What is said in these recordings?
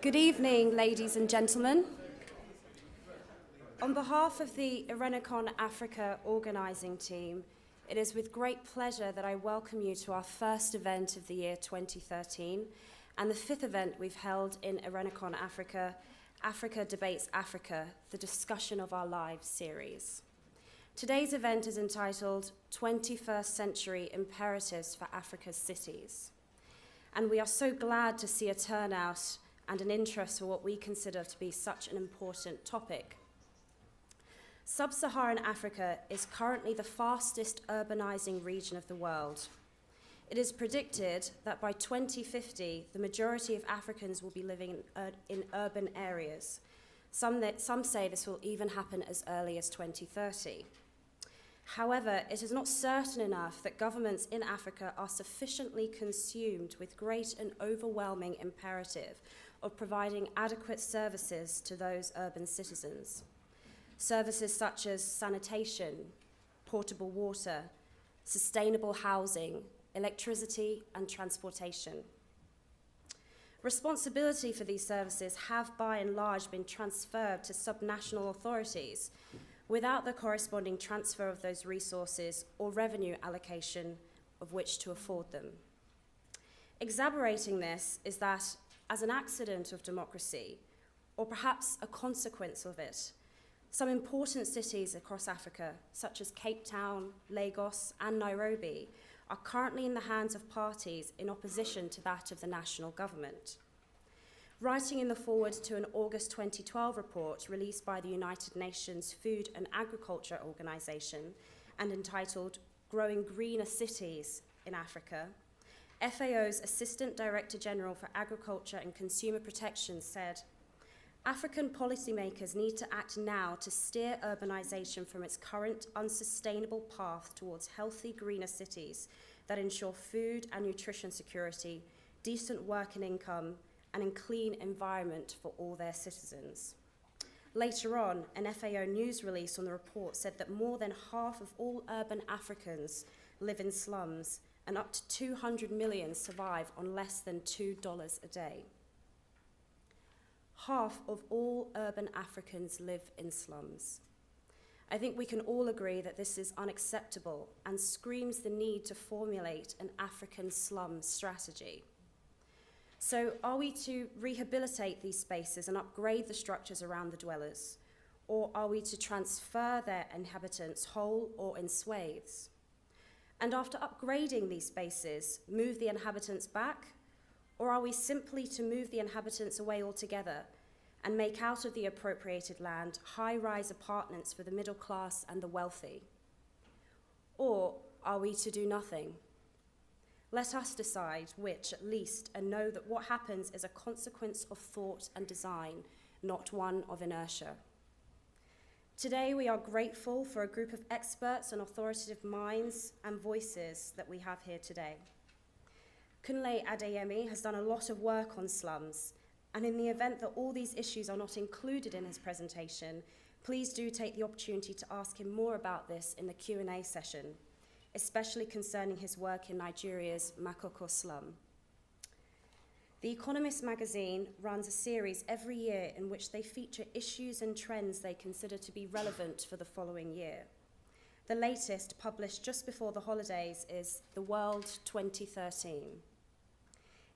Good evening, ladies and gentlemen. On behalf of the Irenicon Africa organising team, it is with great pleasure that I welcome you to our first event of the year 2013 and the fifth event we've held in Irenicon Africa, Africa Debates Africa, the Discussion of Our Lives series. Today's event is entitled 21st Century Imperatives for Africa's Cities. And we are so glad to see a turnout and an interest for what we consider to be such an important topic. Sub-Saharan Africa is currently the fastest urbanizing region of the world. It is predicted that by 2050, the majority of Africans will be living in urban areas. Some say this will even happen as early as 2030. However, it is not certain enough that governments in Africa are sufficiently consumed with great and overwhelming imperative of providing adequate services to those urban citizens. Services such as sanitation, portable water, sustainable housing, electricity, and transportation. Responsibility for these services have by and large been transferred to subnational authorities without the corresponding transfer of those resources or revenue allocation of which to afford them. Exacerbating this is that, as an accident of democracy, or perhaps a consequence of it, some important cities across Africa, such as Cape Town, Lagos, and Nairobi, are currently in the hands of parties in opposition to that of the national government. Writing in the foreword to an August 2012 report released by the United Nations Food and Agriculture Organization and entitled Growing Greener Cities in Africa, FAO's Assistant Director General for Agriculture and Consumer Protection said, African policymakers need to act now to steer urbanization from its current unsustainable path towards healthy, greener cities that ensure food and nutrition security, decent work and income, and a clean environment for all their citizens. Later on, an FAO news release on the report said that more than half of all urban Africans live in slums, and up to 200 million survive on less than $2 a day. Half of all urban Africans live in slums. I think we can all agree that this is unacceptable and screams the need to formulate an African slum strategy. So are we to rehabilitate these spaces and upgrade the structures around the dwellers? Or are we to transfer their inhabitants whole or in swathes? And after upgrading these spaces, move the inhabitants back? Or are we simply to move the inhabitants away altogether and make out of the appropriated land high-rise apartments for the middle class and the wealthy? Or are we to do nothing? Let us decide which, at least, and know that what happens is a consequence of thought and design, not one of inertia. Today, we are grateful for a group of experts and authoritative minds and voices that we have here today. Kunle Adeyemi has done a lot of work on slums, and in the event that all these issues are not included in his presentation, please do take the opportunity to ask him more about this in the Q&A session, especially concerning his work in Nigeria's Makoko slum. The Economist magazine runs a series every year in which they feature issues and trends they consider to be relevant for the following year. The latest, published just before the holidays, is The World 2013.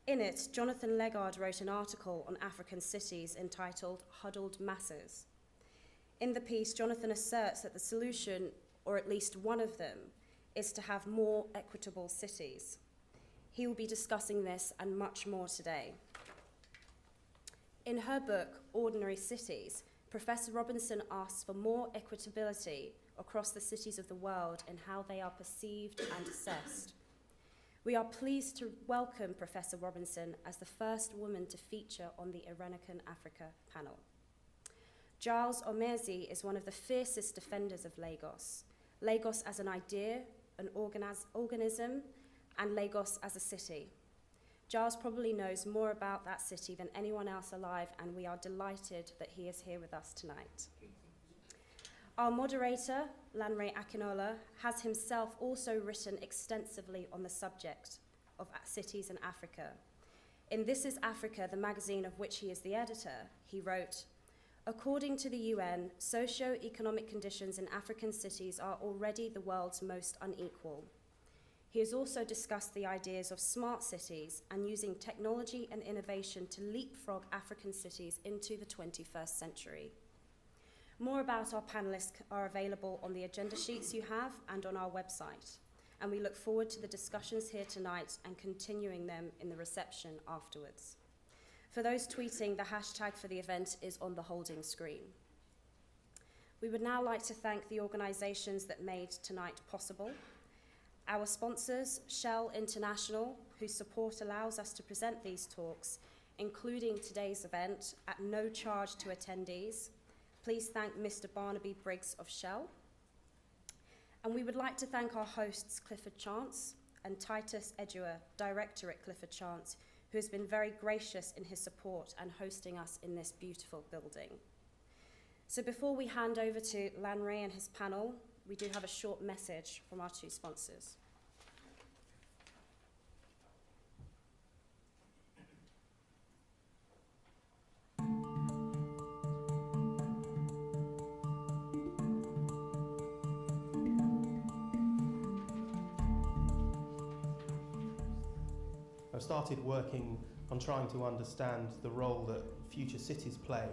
In it, Jonathan Legard wrote an article on African cities entitled Huddled Masses. In the piece, Jonathan asserts that the solution, or at least one of them, is to have more equitable cities. He will be discussing this and much more today. In her book, Ordinary Cities, Professor Robinson asks for more equitability across the cities of the world and how they are perceived and assessed. We are pleased to welcome Professor Robinson as the first woman to feature on the Irenicon Africa panel. Giles Omezi is one of the fiercest defenders of Lagos. Lagos as an idea, an organism, and Lagos as a city. Giles probably knows more about that city than anyone else alive, and we are delighted that he is here with us tonight. Our moderator, Lanre Akinola, has himself also written extensively on the subject of cities in Africa. In This Is Africa, the magazine of which he is the editor, he wrote, "According to the UN, socio-economic conditions in African cities are already the world's most unequal." He has also discussed the ideas of smart cities and using technology and innovation to leapfrog African cities into the 21st century. More about our panelists are available on the agenda sheets you have and on our website, and we look forward to the discussions here tonight and continuing them in the reception afterwards. For those tweeting, the hashtag for the event is on the holding screen. We would now like to thank the organisations that made tonight possible. Our sponsors, Shell International, whose support allows us to present these talks, including today's event at no charge to attendees. Please thank Mr. Barnaby Briggs of Shell. And we would like to thank our hosts, Clifford Chance and Titus Edua, Director at Clifford Chance, who has been very gracious in his support and hosting us in this beautiful building. So before we hand over to Lanre and his panel, we do have a short message from our two sponsors. I've started working on trying to understand the role that future cities play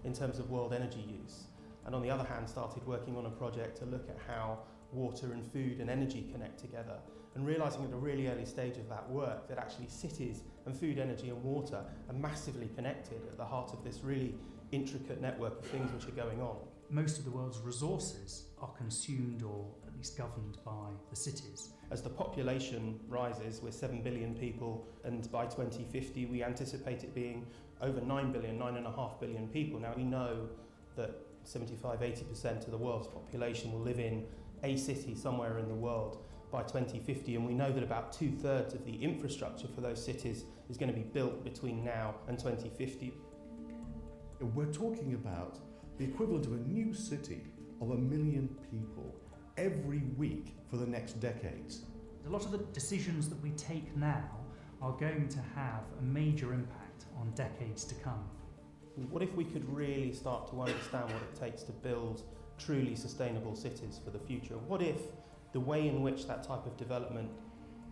in terms of world energy use. And on the other hand, started working on a project to look at how water and food and energy connect together, and realising at a really early stage of that work that actually cities and food, energy and water are massively connected at the heart of this really intricate network of things which are going on. Most of the world's resources are consumed or at least governed by the cities. As the population rises, we're 7 billion people, and by 2050 we anticipate it being over 9 billion, 9.5 billion people. Now we know that 75-80% of the world's population will live in a city somewhere in the world by 2050, and we know that about 2/3 of the infrastructure for those cities is going to be built between now and 2050. We're talking about the equivalent of a new city of 1 million people every week for the next decades. A lot of the decisions that we take now are going to have a major impact on decades to come. What if we could really start to understand what it takes to build truly sustainable cities for the future? What if the way in which that type of development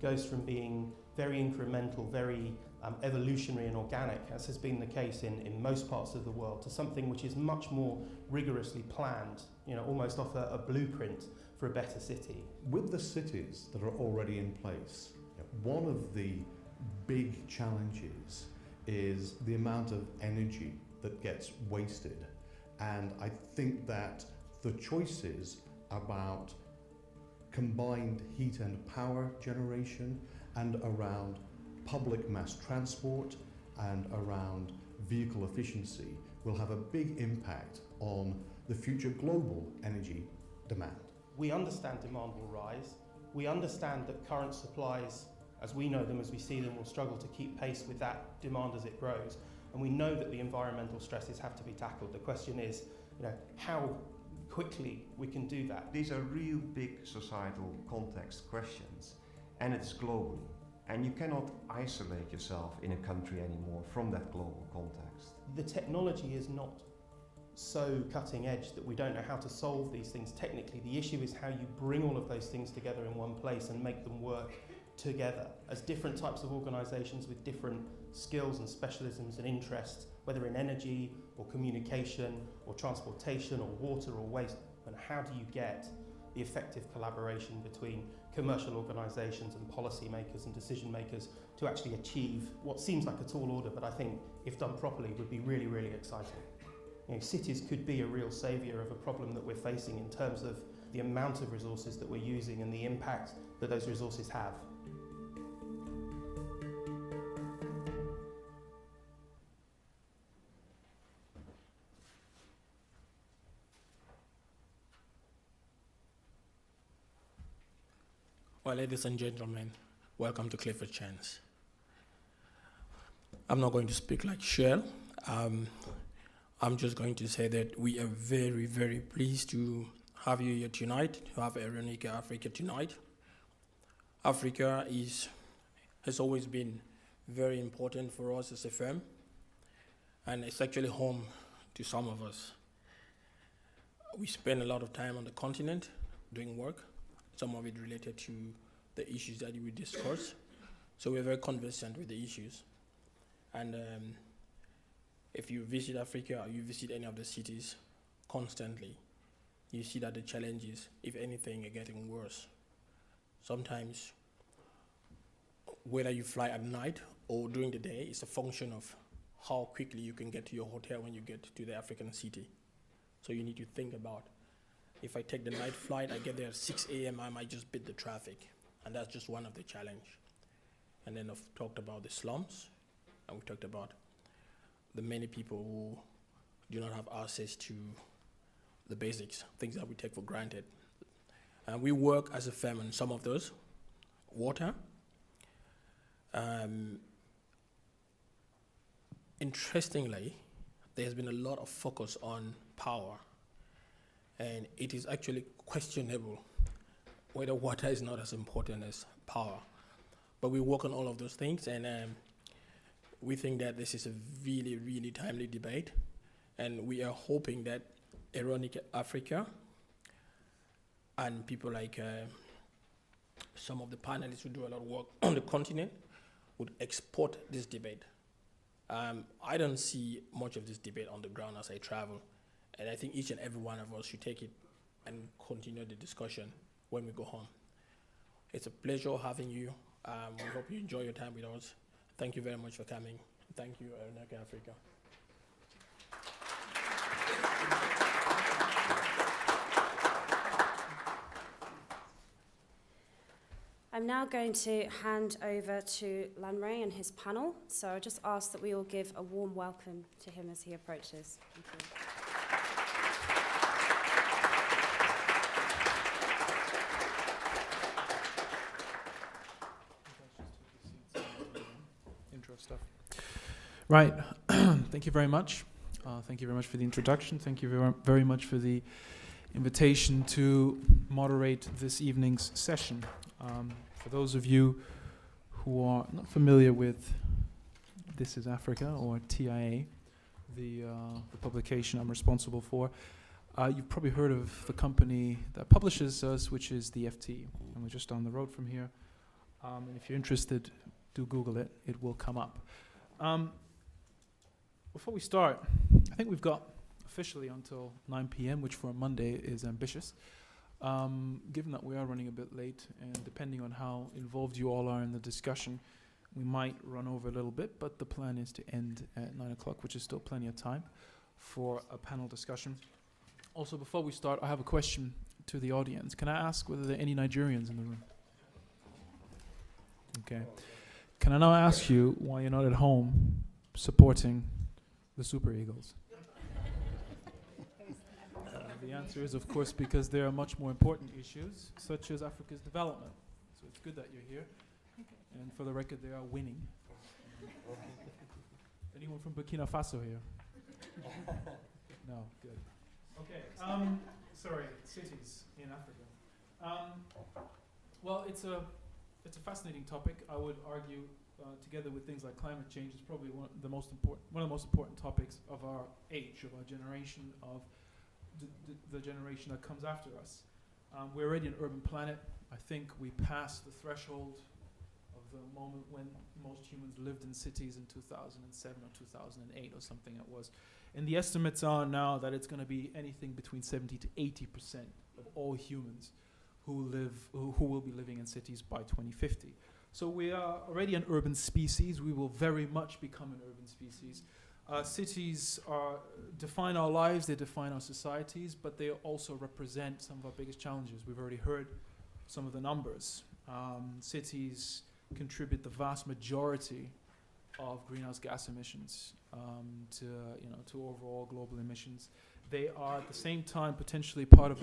goes from being very incremental, very evolutionary and organic, as has been the case in most parts of the world, to something which is much more rigorously planned, almost off a blueprint for a better city? With the cities that are already in place, one of the big challenges is the amount of energy that gets wasted. And I think that the choices about combined heat and power generation and around public mass transport and around vehicle efficiency will have a big impact on the future global energy demand. We understand demand will rise. We understand that current supplies, as we know them, as we see them, will struggle to keep pace with that demand as it grows. And we know that the environmental stresses have to be tackled. The question is, how quickly we can do that. These are real big societal context questions, and it's global. And you cannot isolate yourself in a country anymore from that global context. The technology is not so cutting edge that we don't know how to solve these things technically. The issue is how you bring all of those things together in one place and make them work together as different types of organisations with different skills and specialisms and interests, whether in energy or communication or transportation or water or waste. And how do you get the effective collaboration between commercial organisations and policy makers and decision makers to actually achieve what seems like a tall order, but I think if done properly would be really, really exciting. Cities could be a real saviour of a problem that we're facing in terms of the amount of resources that we're using and the impact that those resources have. Well, ladies and gentlemen, welcome to Clifford Chance. I'm not going to speak like Shell. I'm just going to say that we are very, very pleased to have you here tonight, to have Aeronica Africa tonight. Africa has always been very important for us as a firm, and it's actually home to some of us. We spend a lot of time on the continent doing work, some of it related to the issues that we discuss. So we're very conversant with the issues. And if you visit Africa or you visit any of the cities constantly, you see that the challenges, if anything, are getting worse. Sometimes, whether you fly at night or during the day, it's a function of how quickly you can get to your hotel when you get to the African city. So you need to think about, if I take the night flight, I get there at 6 a.m., I might just beat the traffic. And that's just one of the challenge. And then I've talked about the slums, and we talked about the many people who do not have access to the basics, things that we take for granted. And we work as a firm on some of those. Water. Interestingly, there's been a lot of focus on power, and it is actually questionable whether water is not as important as power. But we work on all of those things, and we think that this is a really, really timely debate, and we are hoping that Ironic Africa and people like some of the panelists who do a lot of work on the continent would export this debate. I don't see much of this debate on the ground as I travel, and I think each and every one of us should take it and continue the discussion when we go home. It's a pleasure having you. We hope you enjoy your time with us. Thank you very much for coming. Thank you, Ironic Africa. I'm now going to hand over to Lanray and his panel. So I just ask that we all give a warm welcome to him as he approaches. Thank you. Intro stuff. Right. Thank you very much. Thank you very much for the introduction. Thank you very much for the invitation to moderate this evening's session. For those of you who are not familiar with This is Africa, or TIA, the publication I'm responsible for, you've probably heard of the company that publishes us, which is the FT, and we're just down the road from here. And if you're interested, do Google it. It will come up. Before we start, I think we've got officially until 9 p.m., which for a Monday is ambitious. Given that we are running a bit late, and depending on how involved you all are in the discussion, we might run over a little bit, but the plan is to end at 9 o'clock, which is still plenty of time for a panel discussion. Also, before we start, I have a question to the audience. Can I ask whether there are any Nigerians in the room? Okay. Can I now ask you why you're not at home supporting the Super Eagles? The answer is, of course, because there are much more important issues, such as Africa's development. So it's good that you're here. And for the record, they are winning. Anyone from Burkina Faso here? No, good. Okay. Sorry, cities in Africa. Well, it's a fascinating topic. I would argue, together with things like climate change, it's probably one of the most important topics of our age, of our generation, of the generation that comes after us. We're already an urban planet. I think we passed the threshold of the moment when most humans lived in cities in 2007 or 2008 or something it was. And the estimates are now that it's going to be anything between 70 to 80% of all humans who will be living in cities by 2050. So we are already an urban species. We will very much become an urban species. Cities define our lives, they define our societies, but they also represent some of our biggest challenges. We've already heard some of the numbers. Cities contribute the vast majority of greenhouse gas emissions to overall global emissions. They are at the same time potentially part of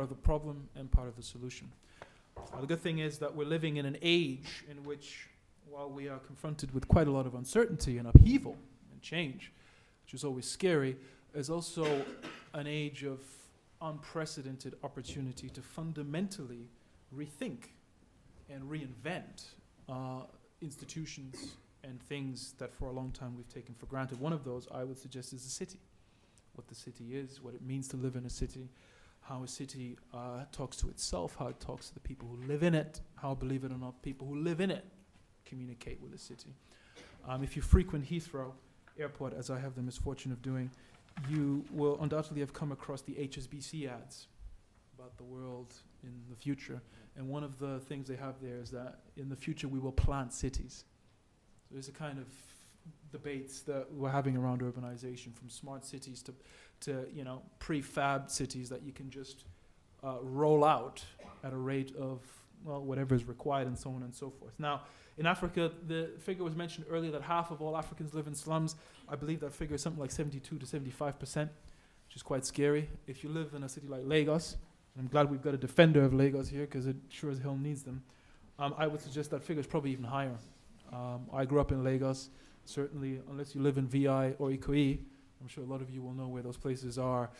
the problem and part of the solution. The good thing is that we're living in an age in which, while we are confronted with quite a lot of uncertainty and upheaval and change, which is always scary, is also an age of unprecedented opportunity to fundamentally rethink and reinvent institutions and things that for a long time we've taken for granted. One of those, I would suggest, is the city. What the city is, what it means to live in a city, how a city talks to itself, how it talks to the people who live in it, how, believe it or not, people who live in it communicate with the city. If you frequent Heathrow Airport, as I have the misfortune of doing, you will undoubtedly have come across the HSBC ads about the world in the future. And one of the things they have there is that in the future we will plant cities. So there's a kind of debates that we're having around urbanization, from smart cities to prefab cities that you can just roll out at a rate of, well, whatever is required, and so on and so forth. Now, in Africa, the figure was mentioned earlier that half of all Africans live in slums. I believe that figure is something like 72 to 75%, which is quite scary. If you live in a city like Lagos, and I'm glad we've got a defender of Lagos here because it sure as hell needs them, I would suggest that figure is probably even higher. I grew up in Lagos. Certainly, unless you live in VI or Ikoyi, I'm sure a lot of you will know where those places are.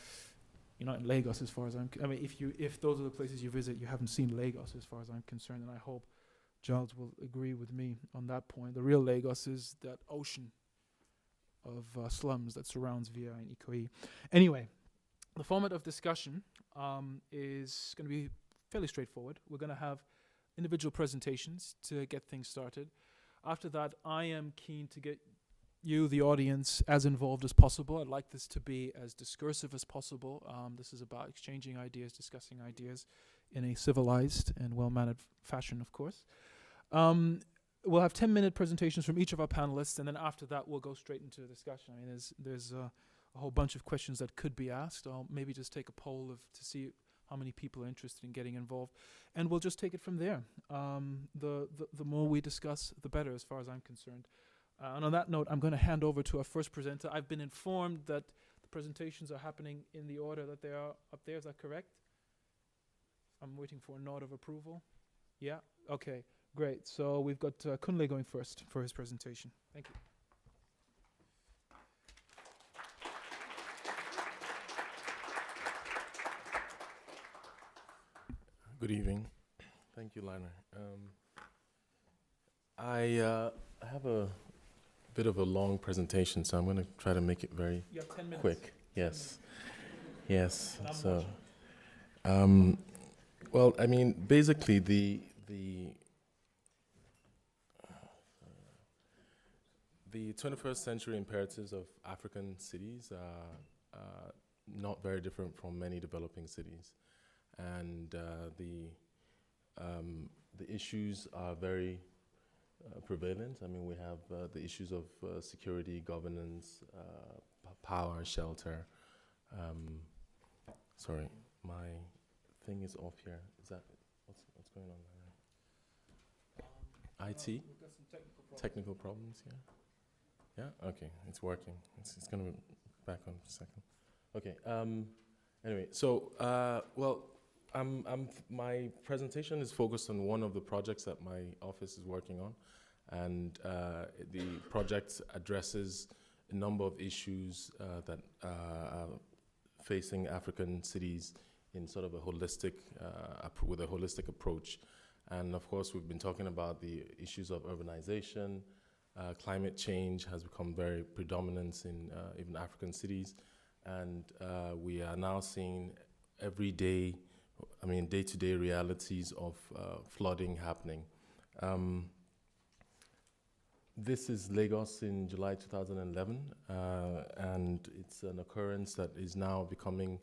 You're not in Lagos, as far as if those are the places you visit, you haven't seen Lagos, as far as I'm concerned, and I hope Giles will agree with me on that point. The real Lagos is that ocean of slums that surrounds VI and Ikoyi. Anyway, the format of discussion is going to be fairly straightforward. We're going to have individual presentations to get things started. After that, I am keen to get you, the audience, as involved as possible. I'd like this to be as discursive as possible. This is about exchanging ideas, discussing ideas in a civilized and well-mannered fashion, of course. We'll have 10-minute presentations from each of our panelists, and then after that, we'll go straight into a discussion. I mean, there's a whole bunch of questions that could be asked. I'll maybe just take a poll to see how many people are interested in getting involved, and we'll just take it from there. The more we discuss, the better, as far as I'm concerned. And on that note, I'm going to hand over to our first presenter. I've been informed that the presentations are happening in the order that they are up there. Is that correct? I'm waiting for a nod of approval. Yeah? Okay, great. So we've got Kunle going first for his presentation. Thank you. Good evening. Thank you, Liner. I have a bit of a long presentation, so I'm going to try to make it very You have 10 minutes. quick. Yes. Yes. And I'm So, watching. well, I mean, basically, the 21st century imperatives of African cities are not very different from many developing cities. And the issues are very prevalent. I mean, we have the issues of security, governance, power, shelter. Sorry, my thing is off here. Is that what's going on there? IT? We've got some Technical problems, yeah. Yeah. Okay, it's working. It's going to be back on in a second. Okay. Anyway, so well. My presentation is focused on one of the projects that my office is working on, and the project addresses a number of issues that are facing African cities in sort of a holistic, with a holistic approach. And of course, we've been talking about the issues of urbanization. Climate change has become very predominant in even African cities, and we are now seeing day-to-day realities of flooding happening. This is Lagos in July 2011, and it's an occurrence that is now becoming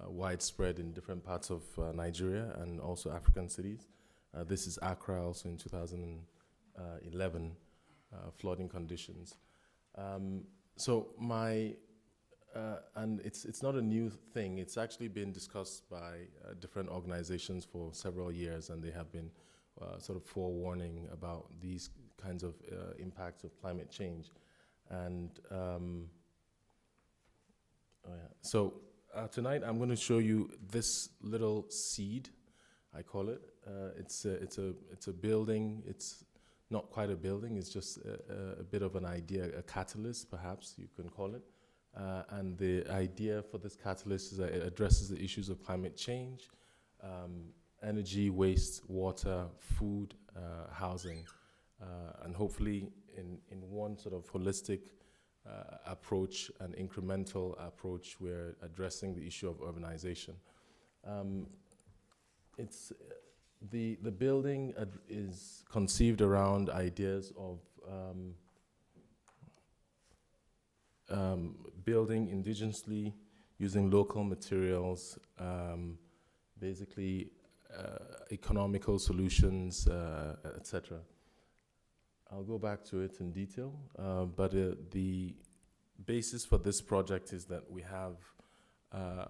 widespread in different parts of Nigeria and also African cities. This is Accra also in 2011, flooding conditions. And it's not a new thing. It's actually been discussed by different organizations for several years, and they have been sort of forewarning about these kinds of impacts of climate change. And tonight I'm going to show you this little seed, I call it. It's a building. It's not quite a building. It's just a bit of an idea, a catalyst, perhaps you can call it. And the idea for this catalyst is that it addresses the issues of climate change, energy, waste, water, food, housing, and hopefully in one sort of holistic approach, an incremental approach, we're addressing the issue of urbanization. It's the building is conceived around ideas of building indigenously, using local materials, basically economical solutions, etc. I'll go back to it in detail, but the basis for this project is that we have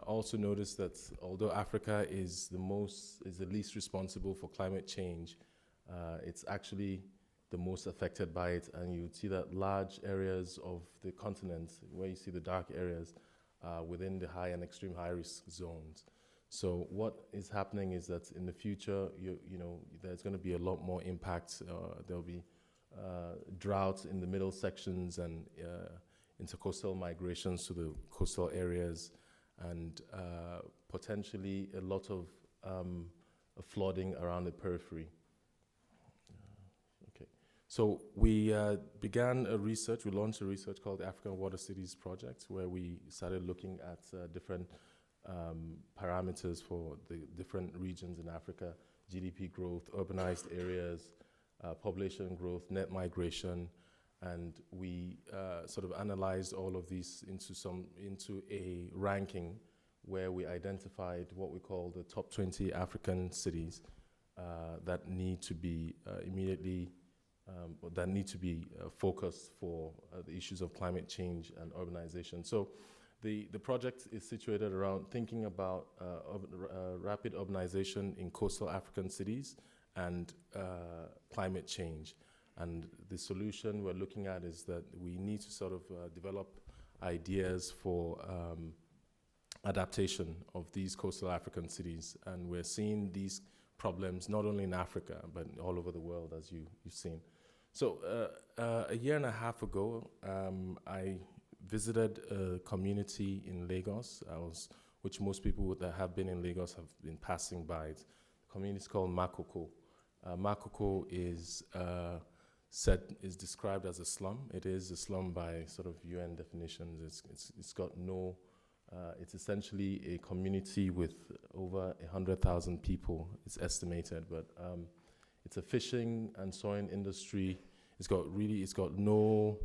also noticed that although Africa is the least responsible for climate change, it's actually the most affected by it, and you would see that large areas of the continent, where you see the dark areas, within the high and extreme high risk zones. So what is happening is that in the future, you know, there's going to be a lot more impact. There'll be drought in the middle sections and intercoastal migrations to the coastal areas, and potentially a lot of flooding around the periphery. Okay, so we began a research. We launched a research called the African Water Cities Project, where we started looking at different parameters for the different regions in Africa: GDP growth, urbanized areas, population growth, net migration, and we sort of analyzed all of these into a ranking where we identified what we call the top 20 African cities that need to be focused for the issues of climate change and urbanization. So the project is situated around thinking about rapid urbanization in coastal African cities and climate change. And the solution we're looking at is that we need to sort of develop ideas for adaptation of these coastal African cities. And we're seeing these problems not only in Africa, but all over the world, as you've seen. So a year and a half ago, I visited a community in Lagos, which most people that have been in Lagos have been passing by. The community is called Makoko. Makoko is described as a slum. It is a slum by sort of UN definitions. It's got no. It's essentially a community with over 100,000 people. It's estimated, but it's a fishing and sewing industry. It's got no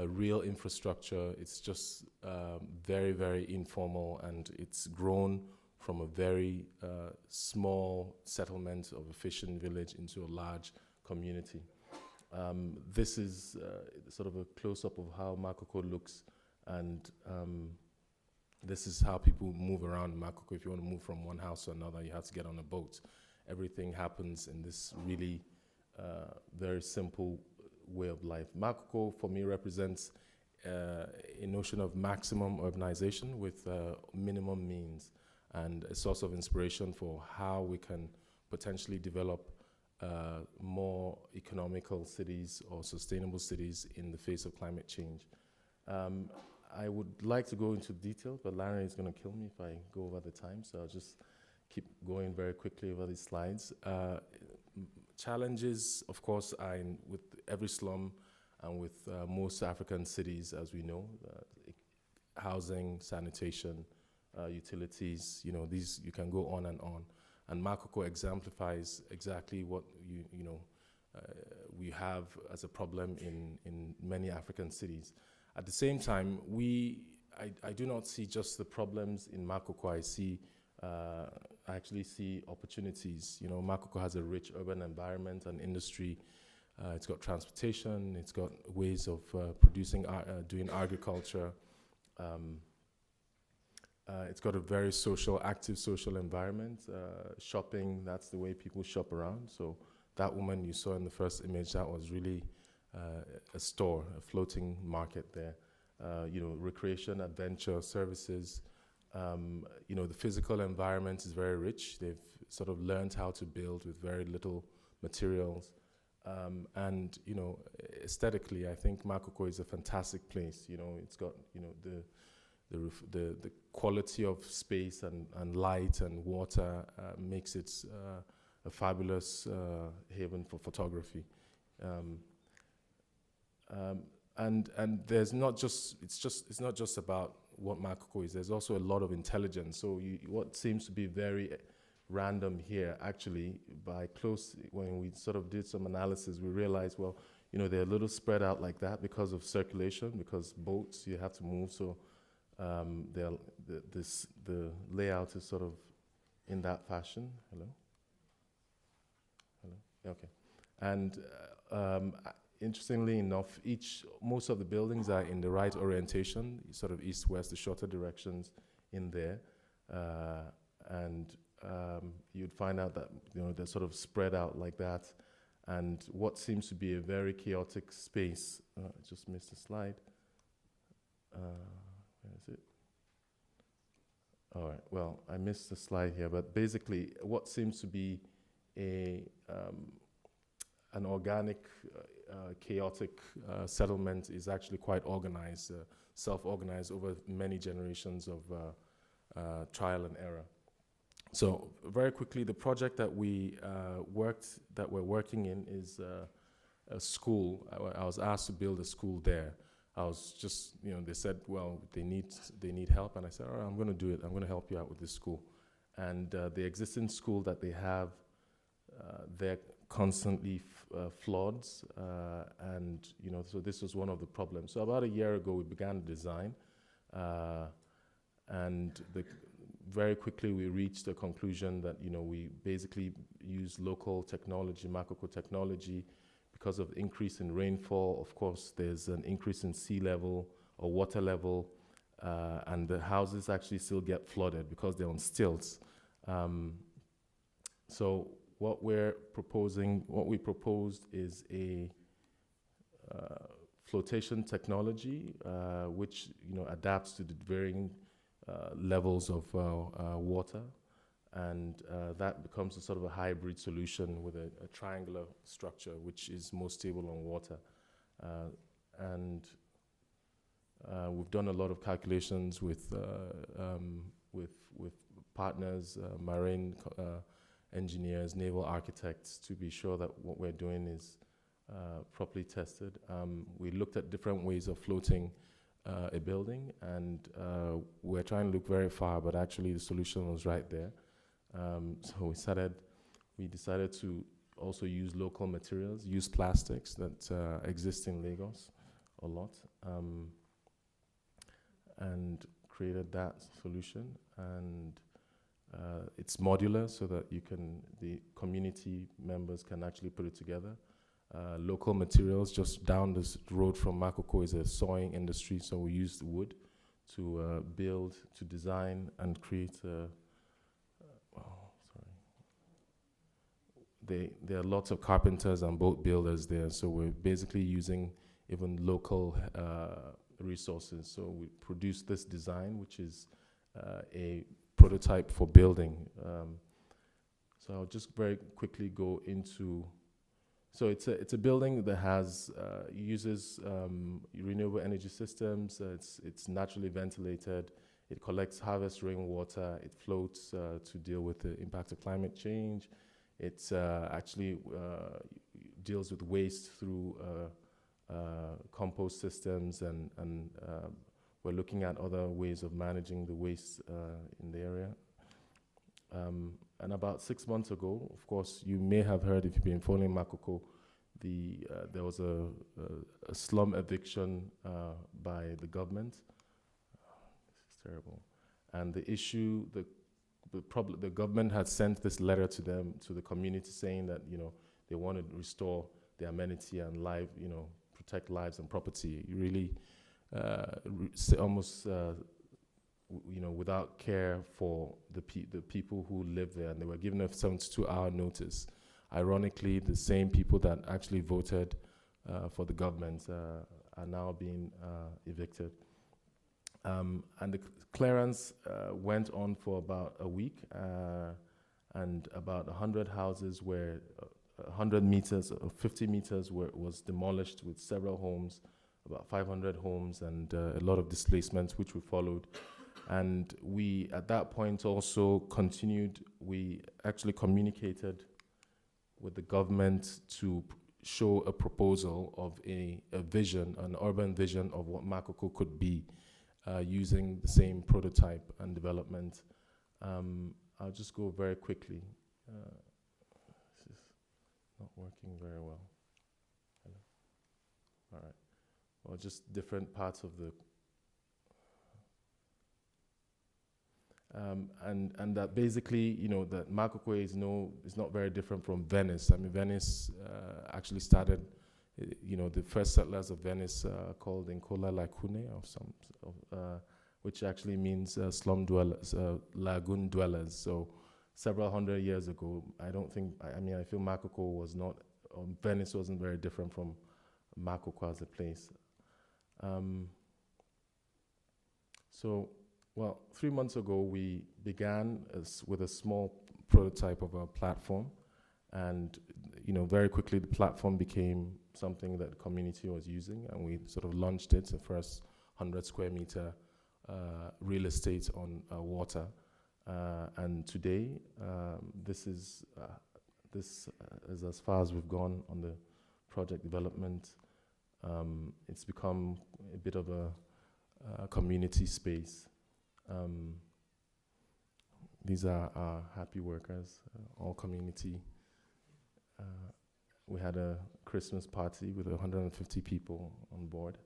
real infrastructure. It's just very, very informal, and it's grown from a very small settlement of a fishing village into a large community. This is sort of a close-up of how Makoko looks, and this is how people move around Makoko. If you want to move from one house to another, you have to get on a boat. Everything happens in this really very simple way of life. Makoko, for me, represents a notion of maximum urbanization with minimum means, and a source of inspiration for how we can potentially develop more economical cities or sustainable cities in the face of climate change. I would like to go into detail, but Larry is going to kill me if I go over the time, so I'll just keep going very quickly over these slides. Challenges, of course, are with every slum and with most African cities, as we know: housing, sanitation, utilities. You know, these you can go on. And Makoko exemplifies exactly what we have as a problem in many African cities. At the same time, I do not see just the problems in Makoko. I actually see opportunities. You know, Makoko has a rich urban environment and industry. It's got transportation. It's got ways of producing, doing agriculture. It's got a very active social environment. Shopping, that's the way people shop around. So that woman you saw in the first image, that was really a store, a floating market there. Recreation, adventure, services. The physical environment is very rich. They've sort of learned how to build with very little materials. And aesthetically, I think Makoko is a fantastic place. It's got, the quality of space and light and water makes it a fabulous haven for photography. And there's not just it's not just about what Makoko is. There's also a lot of intelligence. So what seems to be very random here, actually, when we sort of did some analysis, we realized, well, they're a little spread out like that because of circulation, because boats you have to move. So the layout is sort of in that fashion. Hello. Okay. And interestingly enough, most of the buildings are in the right orientation, sort of east-west, the shorter directions in there, and you'd find out that they're sort of spread out like that, and what seems to be a very chaotic space. I just missed a slide. Where is it? All right. Well, I missed the slide here, but basically, what seems to be an organic, chaotic settlement is actually quite organized, self-organized over many generations of trial and error. So very quickly, the project that we're working in is a school. I was asked to build a school there. I was just, they said, well, they need help, and I said, all right, I'm going to do it. I'm going to help you out with this school. And the existing school that they have, they're constantly floods, and so this was one of the problems. So about a year ago, we began the design, and very quickly we reached a conclusion that we basically use local technology, Makoko technology, because of increase in rainfall. Of course, there's an increase in sea level or water level, and the houses actually still get flooded because they're on stilts. So what we proposed is a flotation technology, which adapts to the varying levels of water, and that becomes a sort of a hybrid solution with a triangular structure, which is more stable on water. And we've done a lot of calculations with partners, marine engineers, naval architects, to be sure that what we're doing is properly tested. We looked at different ways of floating a building, and we're trying to look very far, but actually the solution was right there. So we decided to also use local materials, use plastics that exist in Lagos a lot, and created that solution. And it's modular, so that the community members can actually put it together. Local materials, just down this road from Makoko is a sawing industry, so we used wood to build, to design, and create there are lots of carpenters and boat builders there, so we're basically using even local resources. So we produced this design, which is a prototype for building. So I'll just very quickly go into. So it's a building that uses renewable energy systems. It's naturally ventilated. It collects harvest rainwater. It floats to deal with the impact of climate change. It actually deals with waste through compost systems, and we're looking at other ways of managing the waste in the area. And about 6 months ago, of course, you may have heard, if you've been following Makoko, there was a slum eviction by the government. This is terrible. And the issue, the government had sent this letter to the community, saying that they want to restore the amenity and protect lives and property. You really almost. Without care for the people who live there, and they were given a 72-hour notice. Ironically, the same people that actually voted for the government are now being evicted. And the clearance went on for about a week, and about 100 houses were 100 meters or 50 meters was demolished, with several homes, about 500 homes, and a lot of displacements, which we followed. And we, at that point, also continued. We actually communicated with the government to show a proposal of a vision, an urban vision of what Makoko could be, using the same prototype and development. I'll just go very quickly. This is not working very well. Hello. All right. Well, just different parts of the and that basically, you know, that Makoko is not very different from Venice. I mean, Venice actually started, you know, the first settlers of Venice called Nkola Lakune, which actually means slum dwellers, lagoon dwellers. So several hundred years ago, I feel Makoko was not, Venice wasn't very different from Makoko as a place. Well, 3 months ago, we began with a small prototype of a platform, and very quickly the platform became something that the community was using, and we sort of launched it, the first 100 square meter real estate on water, and today this is as far as we've gone on the project development. It's become a bit of a community space. These are our happy workers, all community. We had a Christmas party with 150 people on board.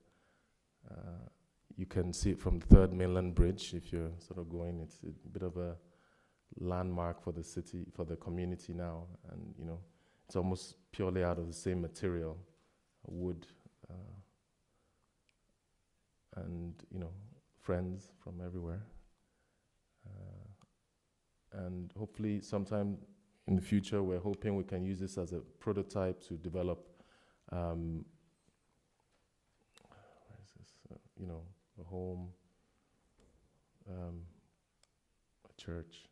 You can see it from the Third Mainland Bridge if you're sort of going. It's a bit of a landmark for the city, for the community now. And, it's almost purely out of the same material, wood, and, friends from everywhere. And hopefully sometime in the future, we're hoping we can use this as a prototype to develop, where is this? A home, a church,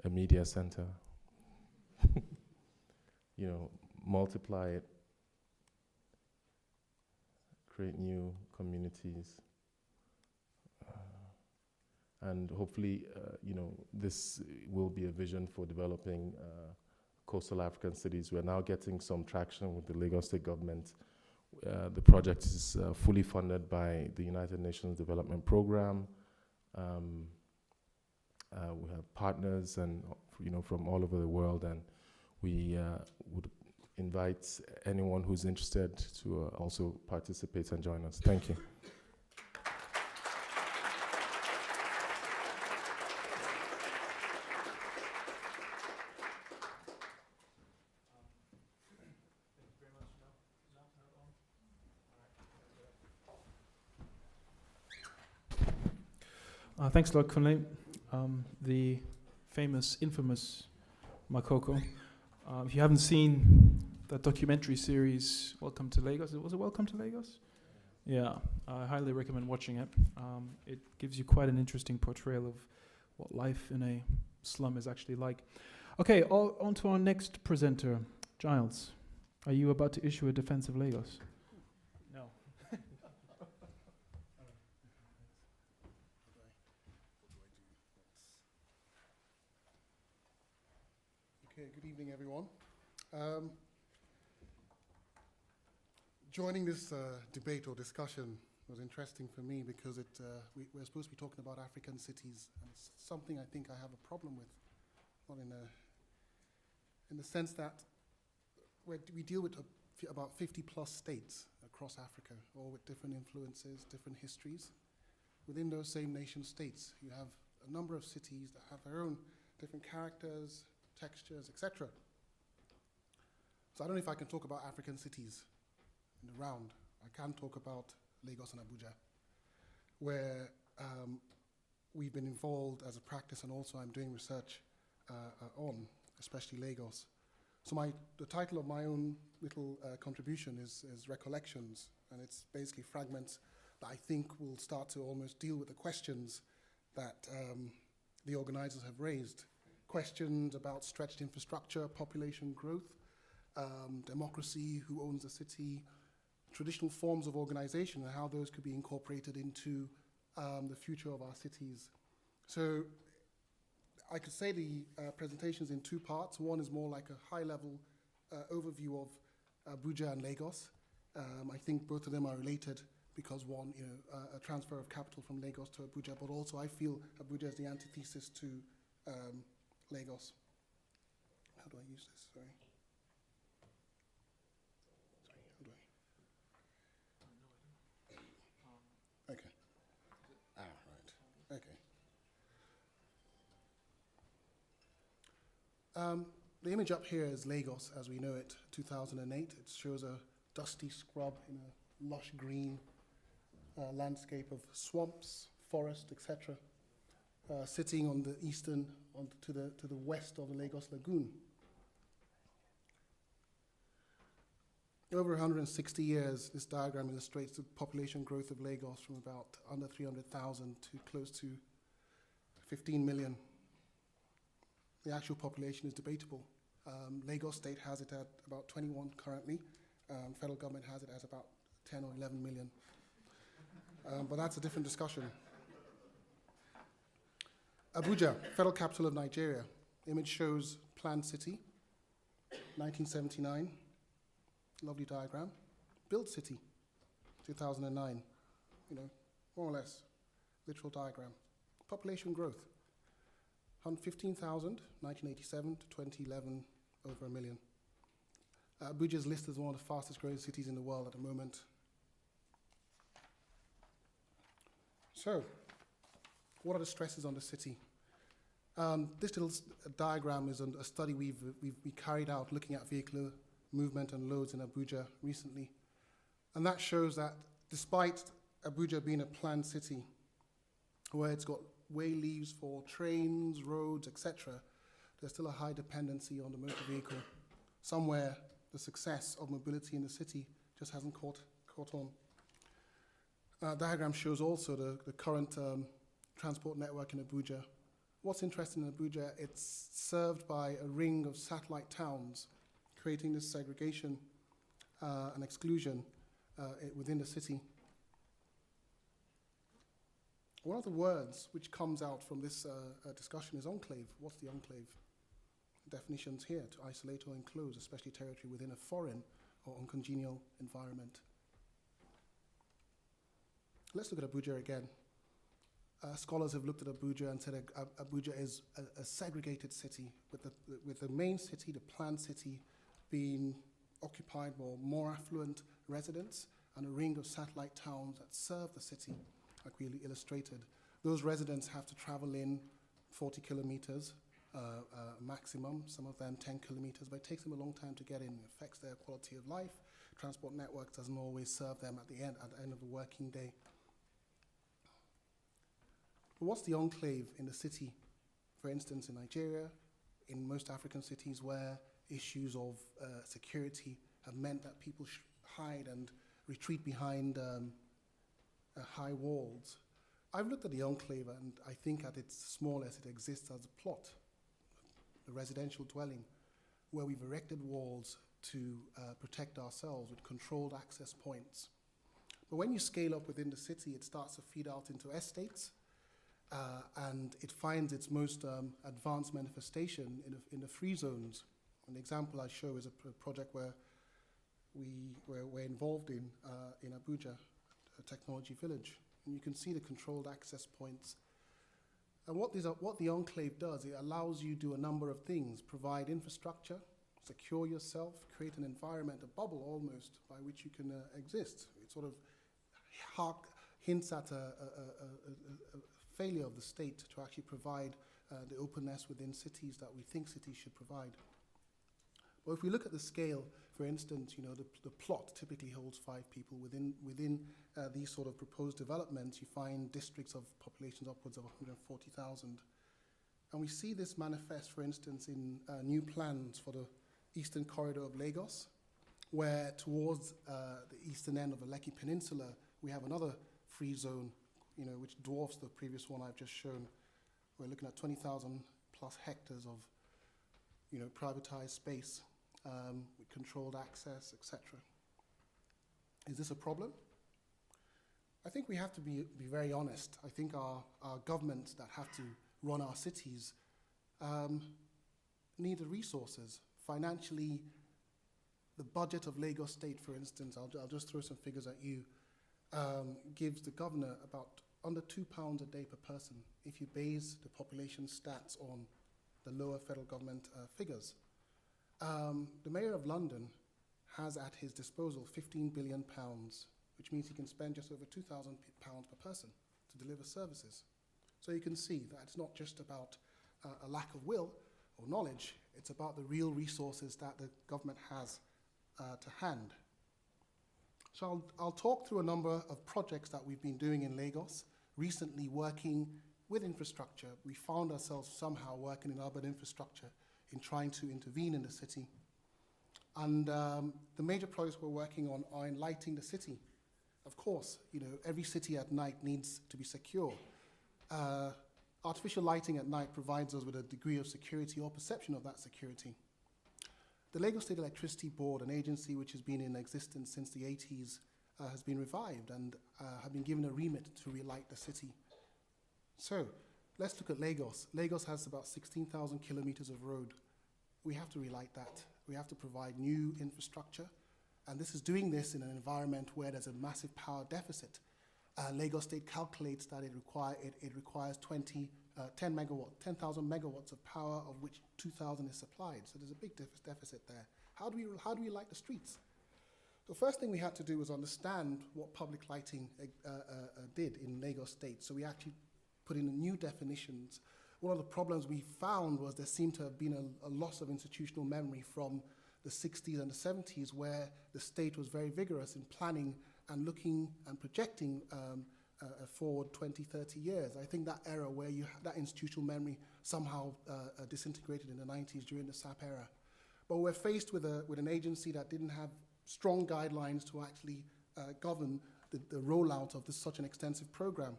a media center, multiply it, create new communities. And hopefully, this will be a vision for developing coastal African cities. We're now getting some traction with the Lagos State government. The project is fully funded by the United Nations Development Program. We have partners and from all over the world, and we would invite anyone who's interested to also participate and join us. Thank you. Thanks a lot, Kunle. The infamous Makoko. If you haven't seen that documentary series, Welcome to Lagos, was it Welcome to Lagos? Yeah, I highly recommend watching it. It gives you quite an interesting portrayal of what life in a slum is actually like. Okay, on to our next presenter, Giles. Are you about to issue a defense of Lagos? No. Okay, good evening, everyone. Joining this debate or discussion was interesting for me because we're supposed to be talking about African cities, and it's something I think I have a problem with, not in the sense that we deal with about 50 plus states across Africa, all with different influences, different histories. Within those same nation states, you have a number of cities that have their own different characters, textures, etc. So I don't know if I can talk about African cities in the round. I can talk about Lagos and Abuja, where we've been involved as a practice, and also I'm doing research on, especially Lagos. So the title of my own little contribution is Recollections, and it's basically fragments that I think will start to almost deal with the questions that the organizers have raised. Questions about stretched infrastructure, population growth, democracy, who owns the city, traditional forms of organization, and how those could be incorporated into the future of our cities. So I could say the presentation's in two parts. One is more like a high-level overview of Abuja and Lagos. I think both of them are related because one, a transfer of capital from Lagos to Abuja, but also I feel Abuja is the antithesis to Lagos. How do I use this? Sorry. How do I? Okay. Right. Okay. The image up here is Lagos as we know it, 2008. It shows a dusty scrub in a lush green landscape of swamps, forest, etc., sitting on the to the west of the Lagos Lagoon. Over 160 years, this diagram illustrates the population growth of Lagos from about under 300,000 to close to 15 million. The actual population is debatable. Lagos State has it at about 21 currently. Federal government has it as about 10 or 11 million. But that's a different discussion. Abuja, federal capital of Nigeria. Image shows planned city, 1979. Lovely diagram. Built city, 2009. More or less, literal diagram. Population growth, 115,000, 1987 to 2011, over a million. Abuja is listed as one of the fastest growing cities in the world at the moment. So, what are the stresses on the city? This little diagram is a study we carried out looking at vehicular movement and loads in Abuja recently. And that shows that despite Abuja being a planned city, where it's got way leaves for trains, roads, etc., there's still a high dependency on the motor vehicle. Somewhere, the success of mobility in the city just hasn't caught on. Diagram shows also the current transport network in Abuja. What's interesting in Abuja, it's served by a ring of satellite towns, creating this segregation and exclusion within the city. One of the words which comes out from this discussion is enclave. What's the enclave? Definitions here: to isolate or enclose, especially territory within a foreign or uncongenial environment. Let's look at Abuja again. Scholars have looked at Abuja and said Abuja is a segregated city, with the main city, the planned city, being occupied by more affluent residents and a ring of satellite towns that serve the city, like we illustrated. Those residents have to travel in 40 kilometers maximum, some of them 10 kilometers, but it takes them a long time to get in. It affects their quality of life. Transport network doesn't always serve them at the end of the working day. But what's the enclave in the city? For instance, in Nigeria, in most African cities where issues of security have meant that people hide and retreat behind high walls. I've looked at the enclave, and I think at its smallest it exists as a plot, a residential dwelling, where we've erected walls to protect ourselves with controlled access points. But when you scale up within the city, it starts to feed out into estates, and it finds its most advanced manifestation in the free zones. An example I show is a project where we're involved in Abuja, a technology village. And you can see the controlled access points. And what the enclave does, it allows you to do a number of things: provide infrastructure, secure yourself, create an environment, a bubble almost, by which you can exist. It sort of hints at a failure of the state to actually provide the openness within cities that we think cities should provide. Well, if we look at the scale, for instance, the plot typically holds 5 people. Within these sort of proposed developments, you find districts of populations upwards of 140,000. And we see this manifest, for instance, in new plans for the eastern corridor of Lagos, where towards the eastern end of the Lekki Peninsula, we have another free zone, which dwarfs the previous one I've just shown. We're looking at 20,000 plus hectares of, privatized space with controlled access, etc. Is this a problem? I think we have to be very honest. I think our governments that have to run our cities need the resources. Financially, the budget of Lagos State, for instance, I'll just throw some figures at you, gives the governor about under £2 a day per person if you base the population stats on the lower federal government figures. The Mayor of London has at his disposal £15 billion, which means he can spend just over £2,000 per person to deliver services. So you can see that it's not just about a lack of will or knowledge, it's about the real resources that the government has to hand. So I'll talk through a number of projects that we've been doing in Lagos, recently working with infrastructure. We found ourselves somehow working in urban infrastructure in trying to intervene in the city. And the major projects we're working on are in lighting the city. Of course, you know, every city at night needs to be secure. Artificial lighting at night provides us with a degree of security or perception of that security. The Lagos State Electricity Board, an agency which has been in existence since the 80s, has been revived and have been given a remit to relight the city. So let's look at Lagos. Lagos has about 16,000 kilometers of road. We have to relight that. We have to provide new infrastructure. And this is doing this in an environment where there's a massive power deficit. Lagos State calculates that it requires 10,000 megawatts of power, of which 2,000 is supplied. So there's a big deficit there. How do we light the streets? The first thing we had to do was understand what public lighting did in Lagos State. So we actually put in new definitions. One of the problems we found was there seemed to have been a loss of institutional memory from the 60s and the 70s, where the state was very vigorous in planning and looking and projecting forward 20, 30 years. I think that era where you had that institutional memory somehow disintegrated in the 90s during the SAP era. But we're faced with an agency that didn't have strong guidelines to actually govern the rollout of such an extensive program.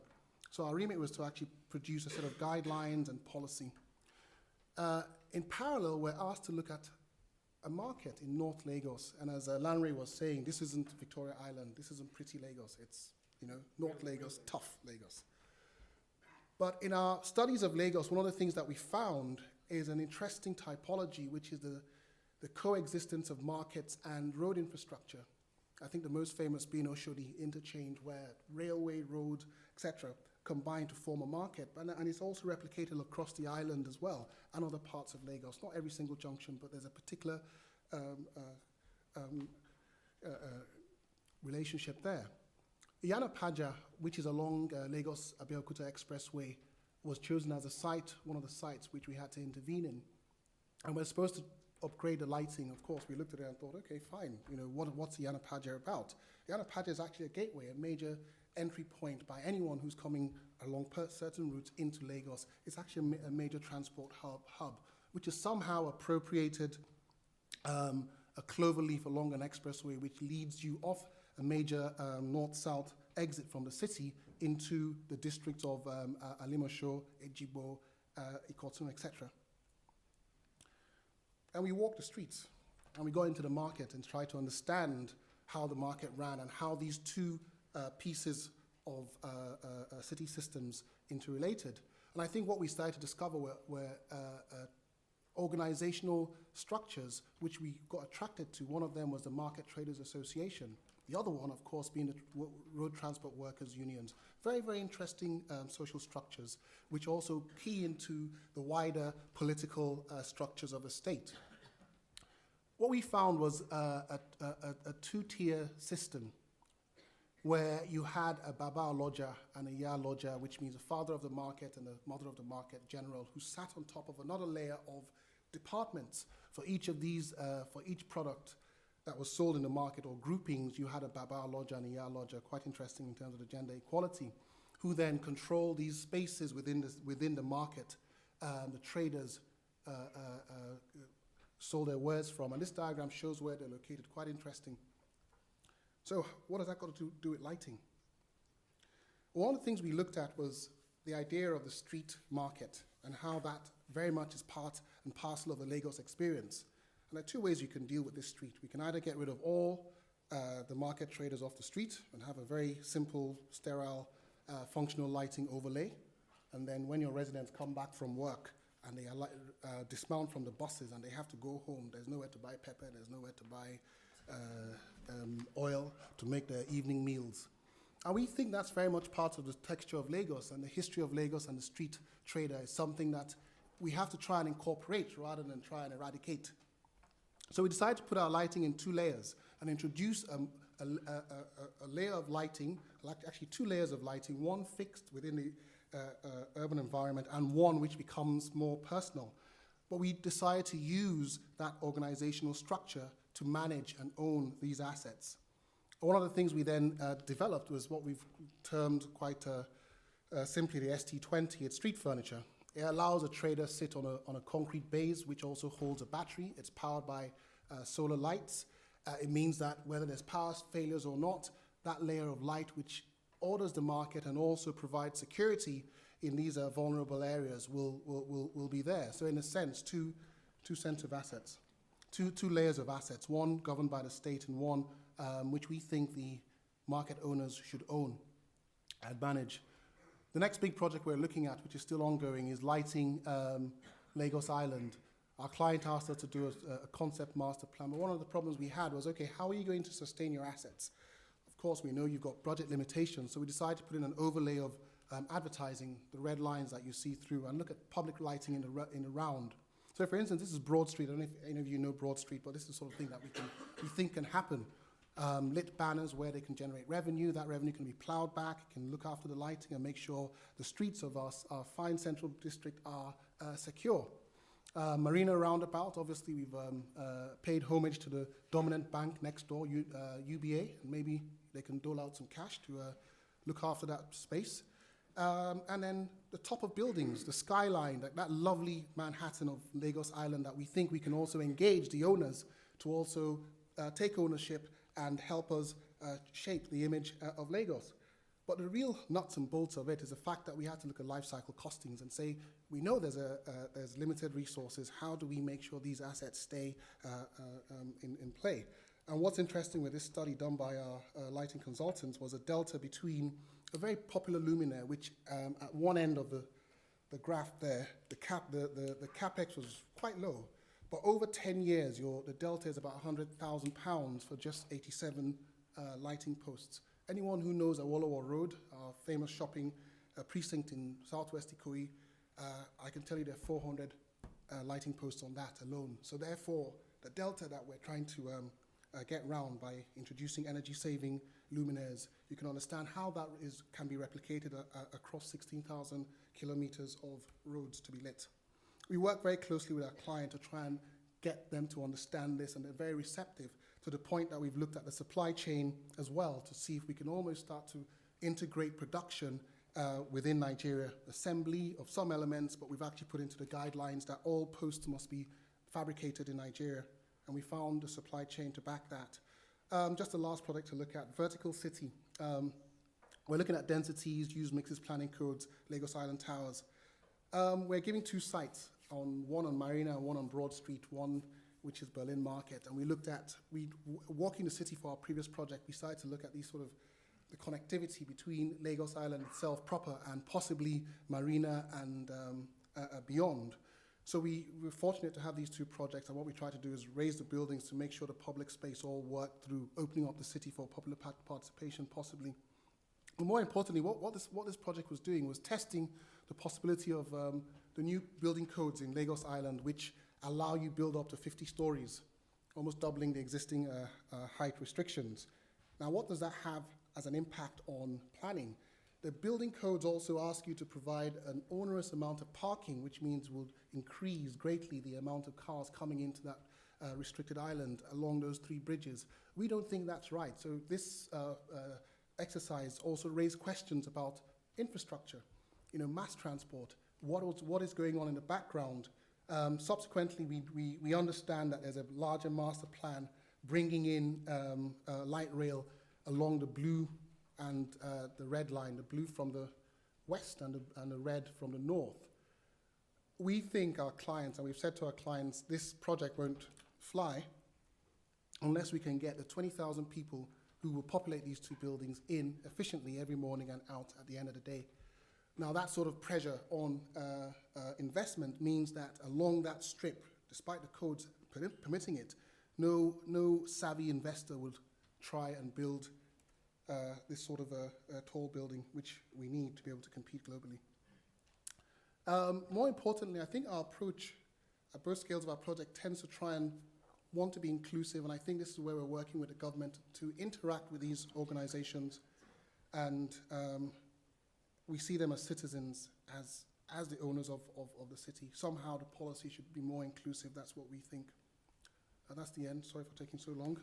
So our remit was to actually produce a set of guidelines and policy. In parallel, we're asked to look at a market in North Lagos. And as Lanre was saying, this isn't Victoria Island, this isn't pretty Lagos, it's, you know, North Lagos, tough Lagos. But in our studies of Lagos, one of the things that we found is an interesting typology, which is the coexistence of markets and road infrastructure. I think the most famous being Oshodi interchange, where railway, road, etc., combine to form a market. And it's also replicated across the island as well, and other parts of Lagos. Not every single junction, but there's a particular relationship there. Iyana-Paja, which is along Lagos-Abeokuta Expressway, was chosen as a site, one of the sites which we had to intervene in. And we're supposed to upgrade the lighting. Of course, we looked at it and thought, okay, fine, you know, what's Iyana-Paja about? Iyana-Paja is actually a gateway, a major entry point by anyone who's coming along certain routes into Lagos. It's actually a major transport hub, which has somehow appropriated a clover leaf along an expressway, which leads you off a major north-south exit from the city into the districts of Alimosho, Ejibo, Ikotun, etc. And we walked the streets, and we got into the market and tried to understand how the market ran and how these two pieces of city systems interrelated. And I think what we started to discover were organizational structures which we got attracted to. One of them was the Market Traders Association. The other one, of course, being the Road Transport Workers Unions. Very, very interesting social structures, which also key into the wider political structures of a state. What we found was a two-tier system where you had a Baba Lodja and a Ya Lodja, which means a father of the market and a mother of the market general, who sat on top of another layer of departments for each of these, for each product that was sold in the market or groupings. You had a Baba Lodja and a Ya Lodja, quite interesting in terms of the gender equality, who then control these spaces within the market. The traders sold their wares from, and this diagram shows where they're located, quite interesting. So what has that got to do with lighting? One of the things we looked at was the idea of the street market and how that very much is part and parcel of the Lagos experience. And there are two ways you can deal with this street. We can either get rid of all the market traders off the street and have a very simple, sterile, functional lighting overlay. And then when your residents come back from work and they dismount from the buses and they have to go home, there's nowhere to buy pepper, there's nowhere to buy oil to make their evening meals. And we think that's very much part of the texture of Lagos, and the history of Lagos and the street trader is something that we have to try and incorporate rather than try and eradicate. So we decided to put our lighting in 2 layers and introduce a layer of lighting, actually 2 layers of lighting, one fixed within the urban environment and one which becomes more personal. But we decided to use that organizational structure to manage and own these assets. One of the things we then developed was what we've termed quite simply the ST20. It's street furniture. It allows a trader to sit on a concrete base, which also holds a battery. It's powered by solar lights. It means that whether there's power failures or not, that layer of light which orders the market and also provides security in these vulnerable areas will be there. So in a sense, two sets of assets, two layers of assets, one governed by the state and one which we think the market owners should own and manage. The next big project we're looking at, which is still ongoing, is lighting Lagos Island. Our client asked us to do a concept master plan, but one of the problems we had was, okay, how are you going to sustain your assets? Of course, we know you've got budget limitations, so we decided to put in an overlay of advertising, the red lines that you see through, and look at public lighting in the round. So for instance, this is Broad Street. I don't know if any of you know Broad Street, but this is the sort of thing that we think can happen. Lit banners where they can generate revenue. That revenue can be plowed back, can look after the lighting and make sure the streets of our fine central district are secure. Marina Roundabout, obviously we've paid homage to the dominant bank next door, UBA, and maybe they can dole out some cash to look after that space. And then the top of buildings, the skyline, that lovely Manhattan of Lagos Island that we think we can also engage the owners to also take ownership and help us shape the image of Lagos. But the real nuts and bolts of it is the fact that we had to look at life cycle costings and say, we know there's limited resources. How do we make sure these assets stay in play? And what's interesting with this study done by our lighting consultants was a delta between a very popular luminaire, which at one end of the graph there, the capex was quite low. But over 10 years, the delta is about £100,000 for just 87 lighting posts. Anyone who knows Awolowo Road, our famous shopping precinct in southwest Ikoyi, I can tell you there are 400 lighting posts on that alone. So therefore, the delta that we're trying to get round by introducing energy-saving luminaires, you can understand how that can be replicated across 16,000 kilometers of roads to be lit. We work very closely with our client to try and get them to understand this, and they're very receptive to the point that we've looked at the supply chain as well to see if we can almost start to integrate production within Nigeria, assembly of some elements, but we've actually put into the guidelines that all posts must be fabricated in Nigeria, and we found the supply chain to back that. Just the last product to look at, Vertical City. We're looking at densities, use mixes, planning codes, Lagos Island Towers. We're giving 2 sites, one on Marina and one on Broad Street, one which is Berlin Market. And we looked at, walking the city for our previous project, we started to look at these sort of the connectivity between Lagos Island itself proper and possibly Marina and beyond. So we were fortunate to have these 2 projects, and what we try to do is raise the buildings to make sure the public space all worked through opening up the city for popular participation possibly. But more importantly, what this project was doing was testing the possibility of the new building codes in Lagos Island, which allow you build up to 50 stories, almost doubling the existing height restrictions. Now, what does that have as an impact on planning? The building codes also ask you to provide an onerous amount of parking, which means will increase greatly the amount of cars coming into that restricted island along those 3 bridges. We don't think that's right. So this exercise also raised questions about infrastructure, mass transport, what is going on in the background. Subsequently, we understand that there's a larger master plan bringing in light rail along the blue and the red line, the blue from the west and the red from the north. We think our clients, and we've said to our clients, this project won't fly unless we can get the 20,000 people who will populate these 2 buildings in efficiently every morning and out at the end of the day. Now, that sort of pressure on investment means that along that strip, despite the codes permitting it, no savvy investor would try and build this sort of a tall building, which we need to be able to compete globally. More importantly, I think our approach at both scales of our project tends to try and want to be inclusive, and I think this is where we're working with the government to interact with these organizations, and we see them as citizens, as the owners of the city. Somehow the policy should be more inclusive. That's what we think. That's the end. Sorry for taking so long.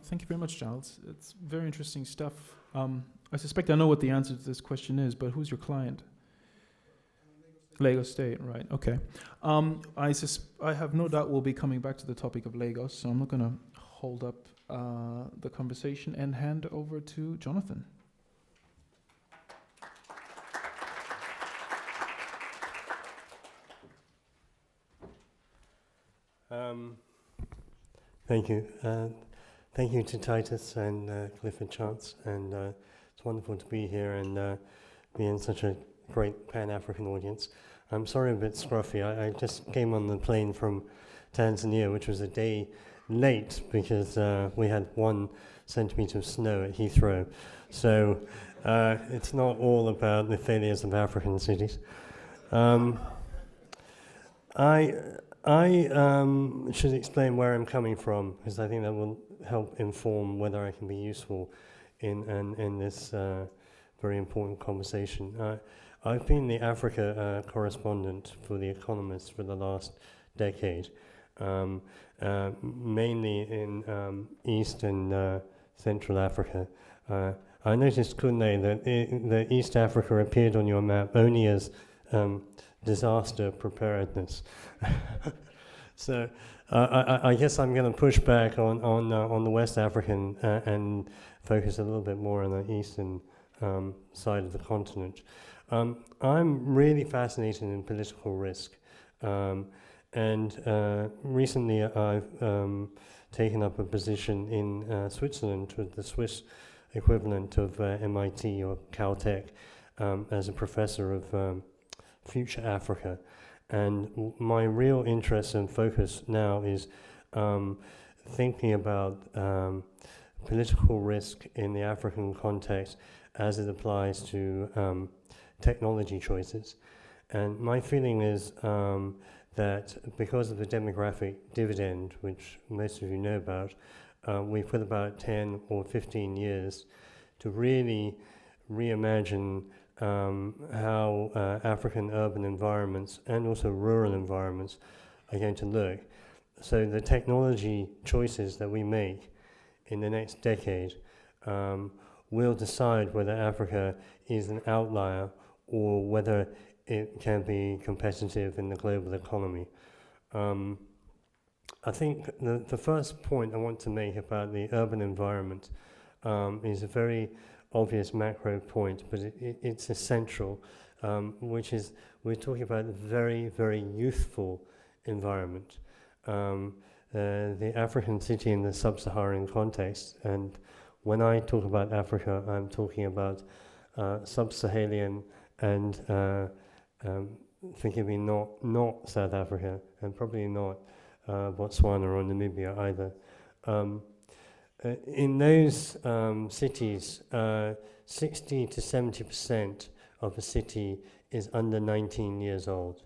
Thank you very much, Giles. It's very interesting stuff. I suspect I know what the answer to this question is, but who's your client? Lagos State, right? Okay. I have no doubt we'll be coming back to the topic of Lagos, so I'm not going to hold up the conversation and hand over to Jonathan. Thank you. Thank you to Titus and Cliff and Chance, and it's wonderful to be here and be in such a great Pan-African audience. I'm sorry I'm a bit scruffy. I just came on the plane from Tanzania, which was a day late because we had 1 centimetre of snow at Heathrow. So it's not all about the failures of African cities. I should explain where I'm coming from, because I think that will help inform whether I can be useful in this very important conversation. I've been the Africa correspondent for The Economist for the last decade, mainly in East and Central Africa. I noticed, Kunle, that East Africa appeared on your map only as disaster preparedness. So I guess I'm going to push back on the West African and focus a little bit more on the eastern side of the continent. I'm really fascinated in political risk, and recently I've taken up a position in Switzerland with the Swiss equivalent of MIT or Caltech as a professor of Future Africa. And my real interest and focus now is thinking about political risk in the African context as it applies to technology choices. And my feeling is that because of the demographic dividend, which most of you know about, we put about 10 or 15 years to really reimagine how African urban environments and also rural environments are going to look. So the technology choices that we make in the next decade will decide whether Africa is an outlier or whether it can be competitive in the global economy. I think the first point I want to make about the urban environment is a very obvious macro point, but it's essential, which is we're talking about a very, very youthful environment. The African city in the sub-Saharan context, and when I talk about Africa, I'm talking about sub-Saharan and forgive me, not South Africa, and probably not Botswana or Namibia either. In those cities, 60 to 70% of the city is under 19 years old.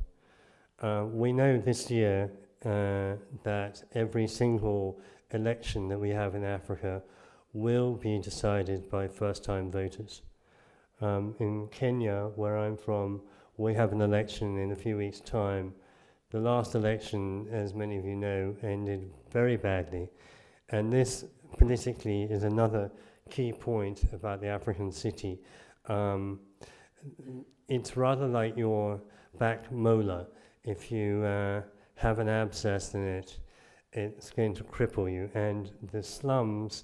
We know this year that every single election that we have in Africa will be decided by first-time voters. In Kenya, where I'm from, we have an election in a few weeks' time. The last election, as many of you know, ended very badly. And this politically is another key point about the African city. It's rather like your back molar. If you have an abscess in it, it's going to cripple you. And the slums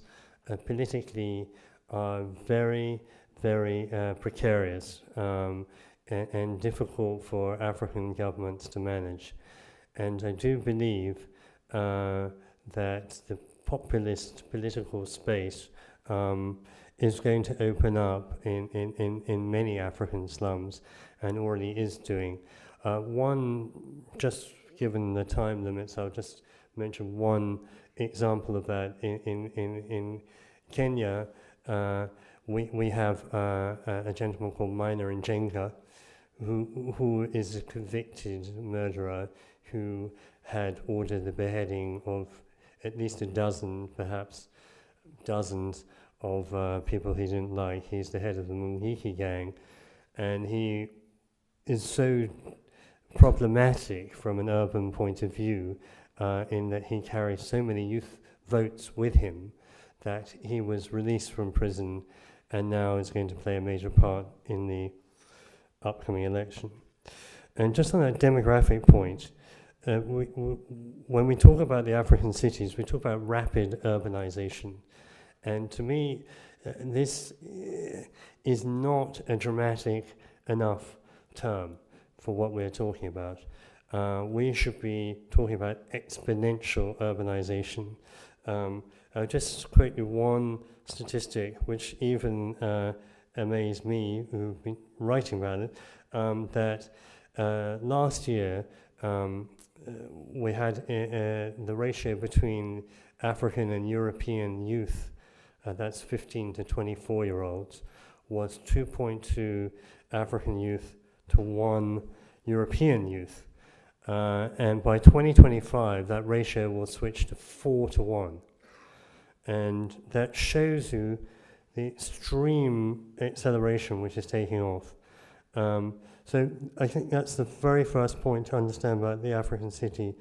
politically are very, very precarious and difficult for African governments to manage. And I do believe that the populist political space is going to open up in many African slums and already is doing. Just given the time limits, I'll just mention one example of that. In Kenya, we have a gentleman called Minor Njenga, who is a convicted murderer who had ordered the beheading of at least a dozen, perhaps dozens of people he didn't like. He's the head of the Mungiki gang, and he is so problematic from an urban point of view in that he carries so many youth votes with him that he was released from prison and now is going to play a major part in the upcoming election. And just on that demographic point, when we talk about the African cities, we talk about rapid urbanization. And to me, this is not a dramatic enough term for what we're talking about. We should be talking about exponential urbanization. I'll just quote you one statistic which even amazed me, who've been writing about it, that last year we had the ratio between African and European youth, that's 15 to 24-year-olds, was 2.2 African youth to 1 European youth. And by 2025, that ratio will switch to 4 to 1. And that shows you the extreme acceleration which is taking off. So I think that's the very first point to understand about the African city.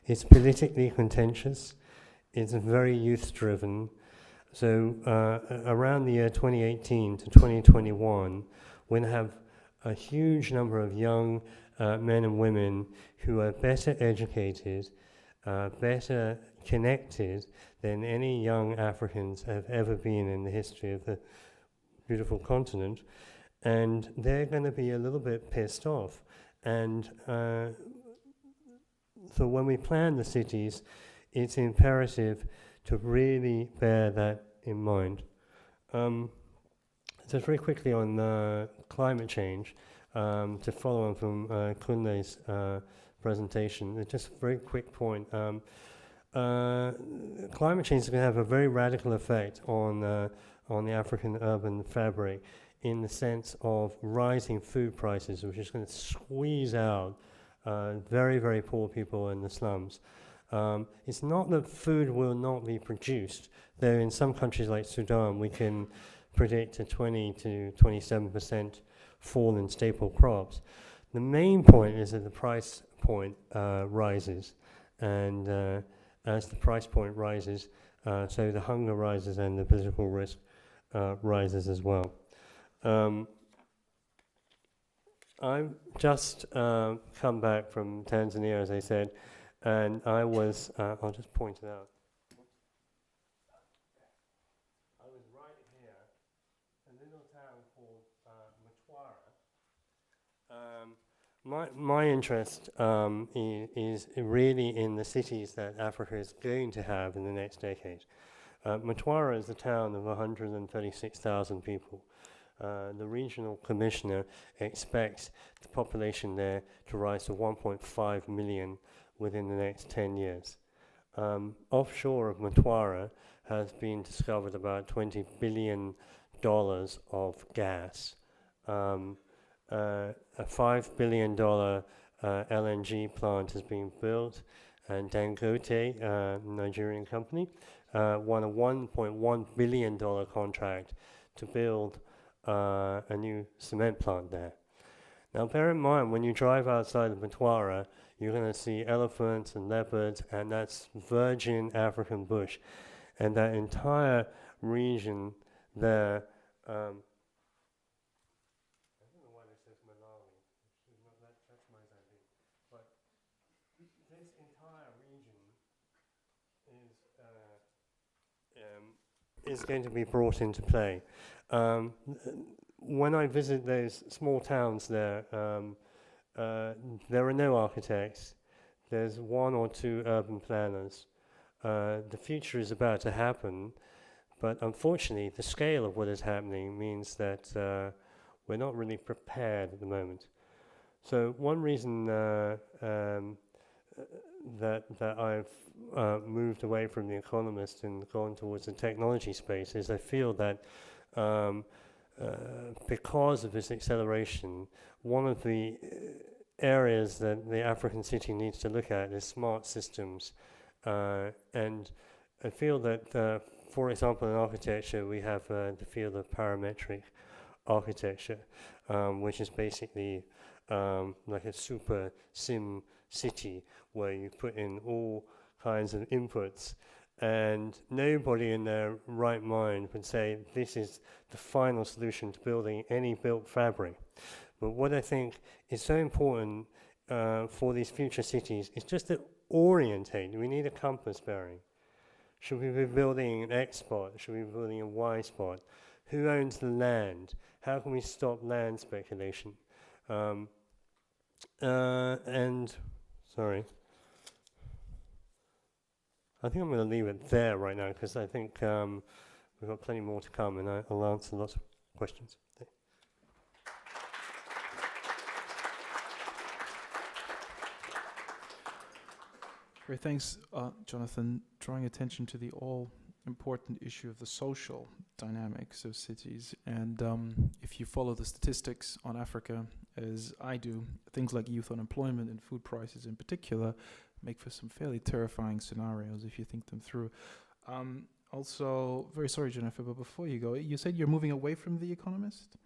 It's politically contentious. It's very youth-driven. So around the year 2018 to 2021, we're going to have a huge number of young men and women who are better educated, better connected than any young Africans have ever been in the history of the beautiful continent. And they're going to be a little bit pissed off. And so when we plan the cities, it's imperative to really bear that in mind. Just very quickly on climate change, to follow on from Kunle's presentation, just a very quick point. Climate change is going to have a very radical effect on the African urban fabric, in the sense of rising food prices, which is going to squeeze out very, very poor people in the slums. It's not that food will not be produced, though in some countries like Sudan we can predict a 20 to 27% fall in staple crops. The main point is that the price point rises, and as the price point rises, so the hunger rises and the political risk rises as well. I've just come back from Tanzania, as I said, and I was, I'll just point it out. I was right here, a little town called Mtwara. My interest is really in the cities that Africa is going to have in the next decade. Mtwara is a town of 136,000 people. The regional commissioner expects the population there to rise to 1.5 million within the next 10 years. Offshore of Mtwara has been discovered about $20 billion of gas. A $5 billion LNG plant is being built, and Dangote, Nigerian company, won a $1.1 billion contract to build a new cement plant there. Now bear in mind, when you drive outside of Mtwara, you're going to see elephants and leopards, and that's virgin African bush. And that entire region there, I don't know why this says Malawi, that's Mozambique, but this entire region is going to be brought into play. When I visit those small towns there, there are no architects. There's 1 or 2 urban planners. The future is about to happen, But unfortunately, the scale of what is happening means that we're not really prepared at the moment. So one reason that I've moved away from The Economist and gone towards the technology space is I feel that because of this acceleration, one of the areas that the African city needs to look at is smart systems. And I feel that, for example, in architecture, we have the field of parametric architecture, which is basically like a super sim city where you put in all kinds of inputs, and nobody in their right mind would say this is the final solution to building any built fabric. But what I think is so important for these future cities is just to orientate. We need a compass bearing. Should we be building an X spot? Should we be building a Y spot? Who owns the land? How can we stop land speculation? And, sorry. I think I'm going to leave it there right now because I think we've got plenty more to come, and I'll answer lots of questions. Great, thanks, Jonathan. Drawing attention to the all-important issue of the social dynamics of cities. And if you follow the statistics on Africa, as I do, things like youth unemployment and food prices in particular make for some fairly terrifying scenarios if you think them through. Also, very sorry, Jennifer, but before you go, you said you're moving away from The Economist?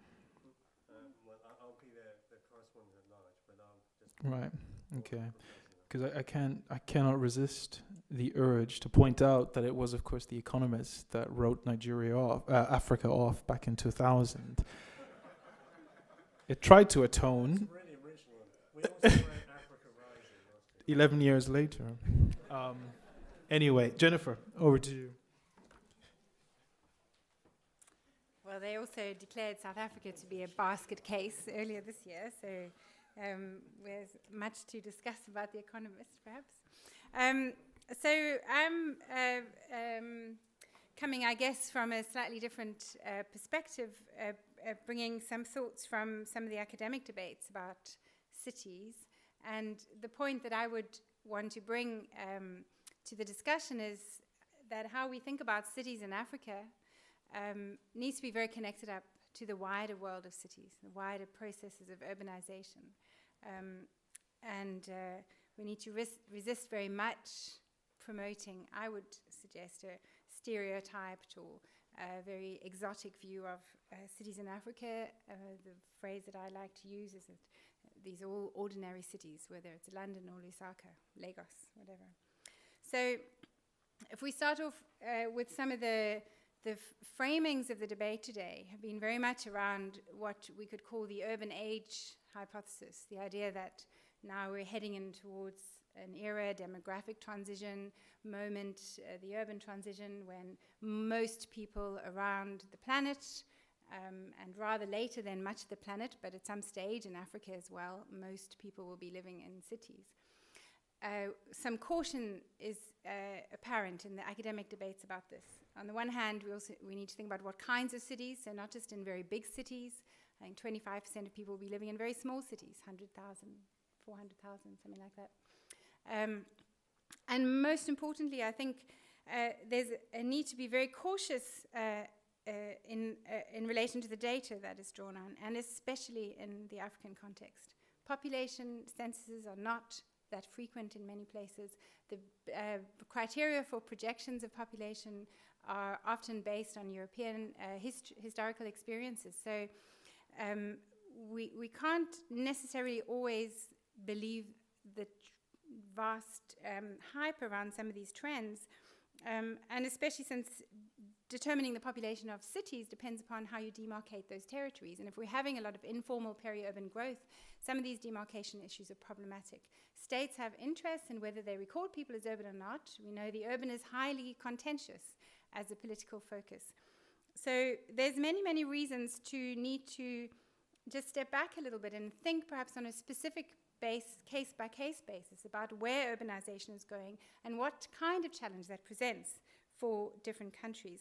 Well, I'll be the correspondent at large, but I'll just... Right, okay. Because I cannot resist the urge to point out that it was, of course, The Economist that wrote Africa off back in 2000. It tried to atone. It's really original. We also wrote Africa Rising. 11 years later. Anyway, Jennifer, over to you. Well, they also declared South Africa to be a basket case earlier this year, so there's much to discuss about The Economist, perhaps. So I'm coming, I guess, from a slightly different perspective, bringing some thoughts from some of the academic debates about cities. And the point that I would want to bring to the discussion is that how we think about cities in Africa needs to be very connected up to the wider world of cities, the wider processes of urbanization. And we need to resist very much promoting, I would suggest, a stereotyped or very exotic view of cities in Africa. The phrase that I like to use is that these are all ordinary cities, whether it's London or Lusaka, Lagos, whatever. So if we start off with some of the framings of the debate today have been very much around what we could call the urban age hypothesis, the idea that now we're heading in towards an era, demographic transition moment, the urban transition, when most people around the planet, and rather later than much of the planet, but at some stage in Africa as well, most people will be living in cities. Some caution is apparent in the academic debates about this. On the one hand, we need to think about what kinds of cities, so not just in very big cities. I think 25% of people will be living in very small cities, 100,000, 400,000, something like that. And most importantly, I think there's a need to be very cautious in relation to the data that is drawn on, and especially in the African context. Population censuses are not that frequent in many places. The criteria for projections of population are often based on European historical experiences. So we can't necessarily always believe the vast hype around some of these trends, and especially since determining the population of cities depends upon how you demarcate those territories. And if we're having a lot of informal peri-urban growth, some of these demarcation issues are problematic. States have interests in whether they record people as urban or not. We know the urban is highly contentious as a political focus. So there's many, many reasons to need to just step back a little bit and think perhaps on a specific case-by-case basis about where urbanization is going and what kind of challenge that presents for different countries.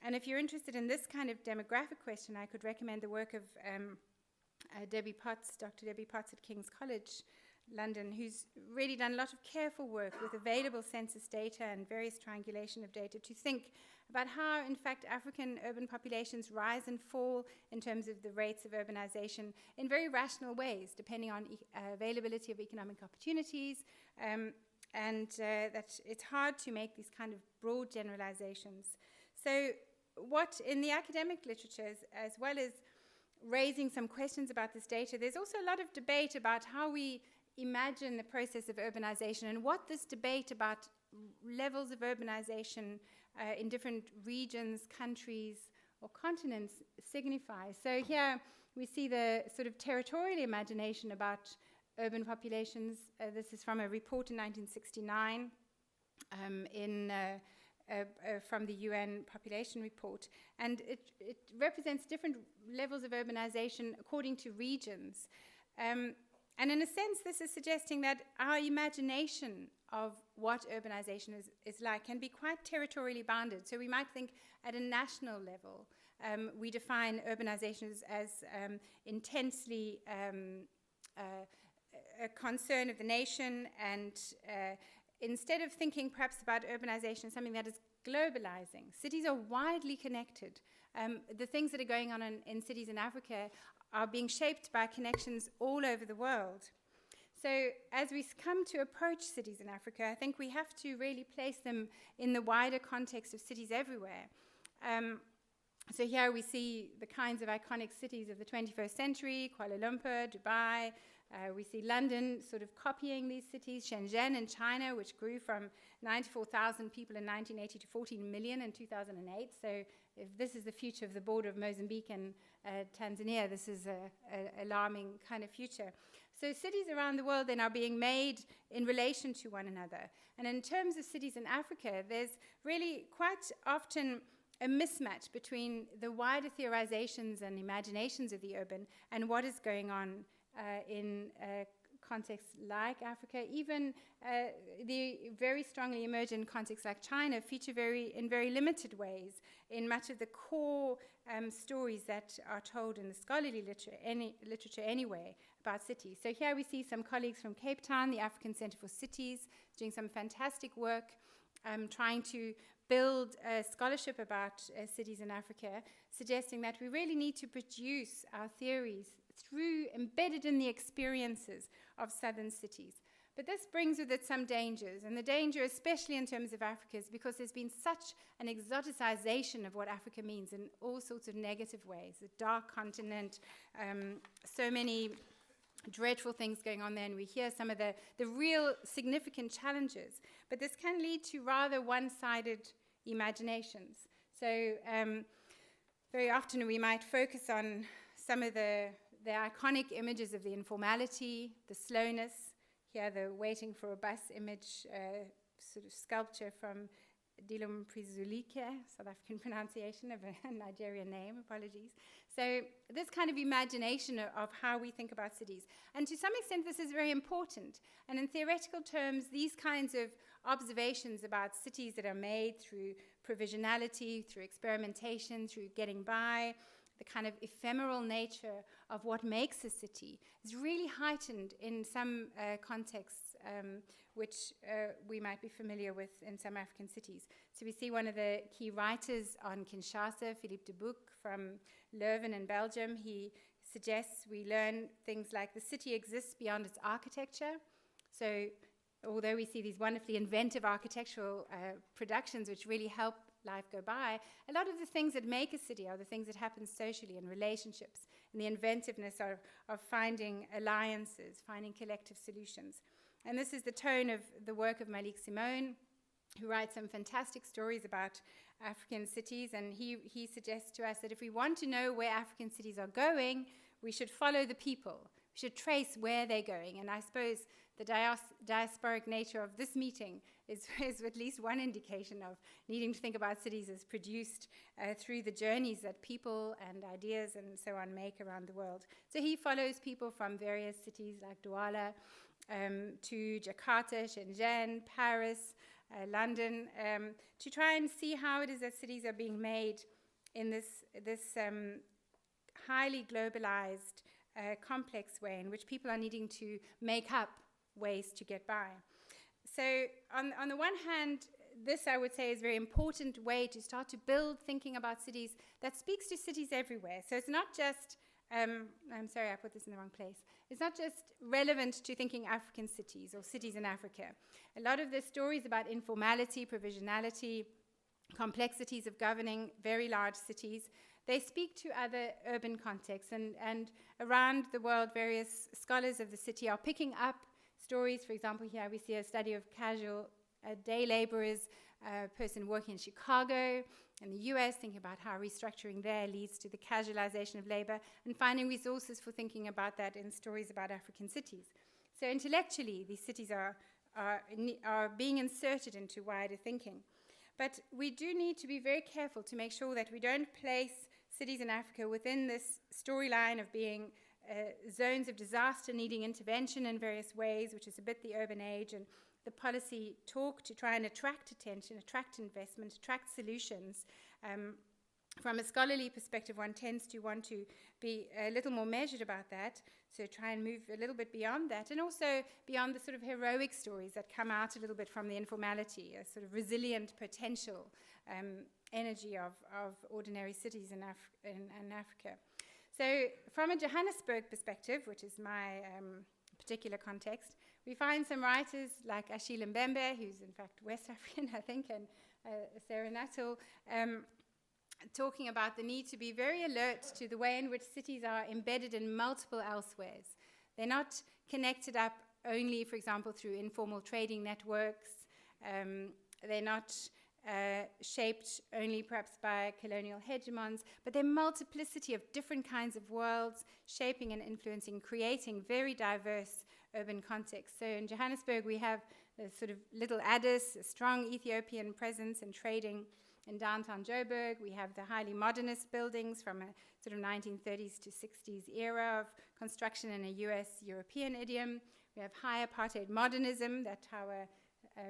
And if you're interested in this kind of demographic question, I could recommend the work of Debbie Potts, Dr. Debbie Potts at King's College, London, who's really done a lot of careful work with available census data and various triangulation of data to think about how, in fact, African urban populations rise and fall in terms of the rates of urbanization in very rational ways, depending on availability of economic opportunities, and that it's hard to make these kind of broad generalizations. So what in the academic literature, as well as raising some questions about this data, there's also a lot of debate about how we imagine the process of urbanization and what this debate about levels of urbanization in different regions, countries, or continents signifies. So here we see the sort of territorial imagination about urban populations. This is from a report in 1969 from the UN population report. And it represents different levels of urbanization according to regions. And in a sense, this is suggesting that our imagination of what urbanization is like can be quite territorially bounded. So we might think at a national level, we define urbanization as intensely a concern of the nation, and instead of thinking perhaps about urbanization as something that is globalizing, cities are widely connected. The things that are going on in cities in Africa are being shaped by connections all over the world. So as we come to approach cities in Africa, I think we have to really place them in the wider context of cities everywhere. So here we see the kinds of iconic cities of the 21st century, Kuala Lumpur, Dubai. We see London sort of copying these cities, Shenzhen in China, which grew from 94,000 people in 1980 to 14 million in 2008. So if this is the future of the border of Mozambique and Tanzania, this is an alarming kind of future. So cities around the world then are being made in relation to one another. And in terms of cities in Africa, there's really quite often a mismatch between the wider theorizations and imaginations of the urban and what is going on in contexts like Africa. Even the very strongly emergent contexts like China feature in very limited ways in much of the core stories that are told in the scholarly literature anyway about cities. So here we see some colleagues from Cape Town, the African Center for Cities, doing some fantastic work trying to build a scholarship about cities in Africa, suggesting that we really need to produce our theories embedded in the experiences of southern cities. But this brings with it some dangers, and the danger, especially in terms of Africa, is because there's been such an exoticization of what Africa means in all sorts of negative ways. A dark continent, so many dreadful things going on there, and we hear some of the real significant challenges. But this can lead to rather one-sided imaginations. So very often we might focus on some of the iconic images of the informality, the slowness. Here, the waiting for a bus image, sort of sculpture from Dilum Prizulike, South African pronunciation of a Nigerian name, apologies. So this kind of imagination of how we think about cities. And to some extent, this is very important. And in theoretical terms, these kinds of observations about cities that are made through provisionality, through experimentation, through getting by, the kind of ephemeral nature of what makes a city is really heightened in some contexts which we might be familiar with in some African cities. So we see one of the key writers on Kinshasa, Philippe de Buc from Leuven in Belgium. He suggests we learn things like the city exists beyond its architecture. So although we see these wonderfully inventive architectural productions which really help life go by, a lot of the things that make a city are the things that happen socially in relationships, and the inventiveness of finding alliances, finding collective solutions. And this is the tone of the work of Malik Simone, who writes some fantastic stories about African cities, and he suggests to us that if we want to know where African cities are going, we should follow the people. We should trace where they're going. And I suppose the diasporic nature of this meeting is at least one indication of needing to think about cities as produced through the journeys that people and ideas and so on make around the world. So he follows people from various cities like Douala to Jakarta, Shenzhen, Paris, London, to try and see how it is that cities are being made in this highly globalized, complex way in which people are needing to make up ways to get by. So on the one hand, this, I would say, is a very important way to start to build thinking about cities that speaks to cities everywhere. So it's not just, I'm sorry, I put this in the wrong place. It's not just relevant to thinking African cities or cities in Africa. A lot of the stories about informality, provisionality, complexities of governing very large cities, they speak to other urban contexts. And around the world, various scholars of the city are picking up stories. For example, here we see a study of casual day laborers, a person working in Chicago, in the US, thinking about how restructuring there leads to the casualization of labor, and finding resources for thinking about that in stories about African cities. So intellectually, these cities are being inserted into wider thinking. But we do need to be very careful to make sure that we don't place cities in Africa within this storyline of being zones of disaster needing intervention in various ways, which is a bit the urban age, and the policy talk to try and attract attention, attract investment, attract solutions. From a scholarly perspective, one tends to want to be a little more measured about that, so try and move a little bit beyond that, and also beyond the sort of heroic stories that come out a little bit from the informality, a sort of resilient potential energy of ordinary cities in Africa. So from a Johannesburg perspective, which is my particular context, we find some writers like Achille Mbembe, who's in fact West African, I think, and Sarah Nuttall, talking about the need to be very alert to the way in which cities are embedded in multiple elsewheres. They're not connected up only, for example, through informal trading networks. They're not shaped only perhaps by colonial hegemons, but they're multiplicity of different kinds of worlds, shaping and influencing, creating very diverse urban contexts. So in Johannesburg, we have a sort of little Addis, a strong Ethiopian presence in trading in downtown Joburg. We have the highly modernist buildings from a sort of 1930s to 60s era of construction in a US-European idiom. We have high apartheid modernism, that tower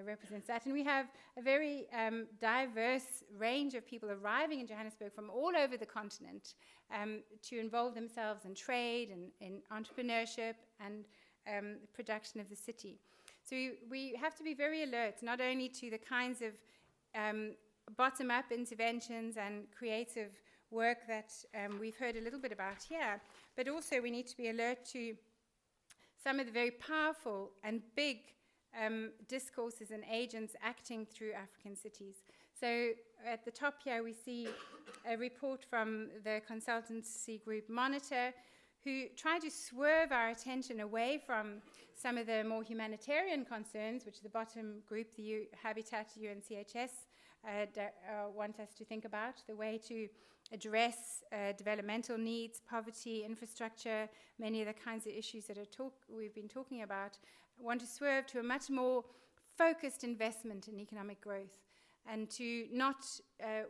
represents that. And we have a very diverse range of people arriving in Johannesburg from all over the continent to involve themselves in trade and in entrepreneurship and production of the city. So we have to be very alert, not only to the kinds of bottom-up interventions and creative work that we've heard a little bit about here, but also we need to be alert to some of the very powerful and big discourses and agents acting through African cities. So at the top here we see a report from the consultancy group Monitor, who try to swerve our attention away from some of the more humanitarian concerns, which the bottom group, the Habitat, UNCHS, want us to think about, the way to address developmental needs, poverty, infrastructure, many of the kinds of issues that we've been talking about, want to swerve to a much more focused investment in economic growth and to not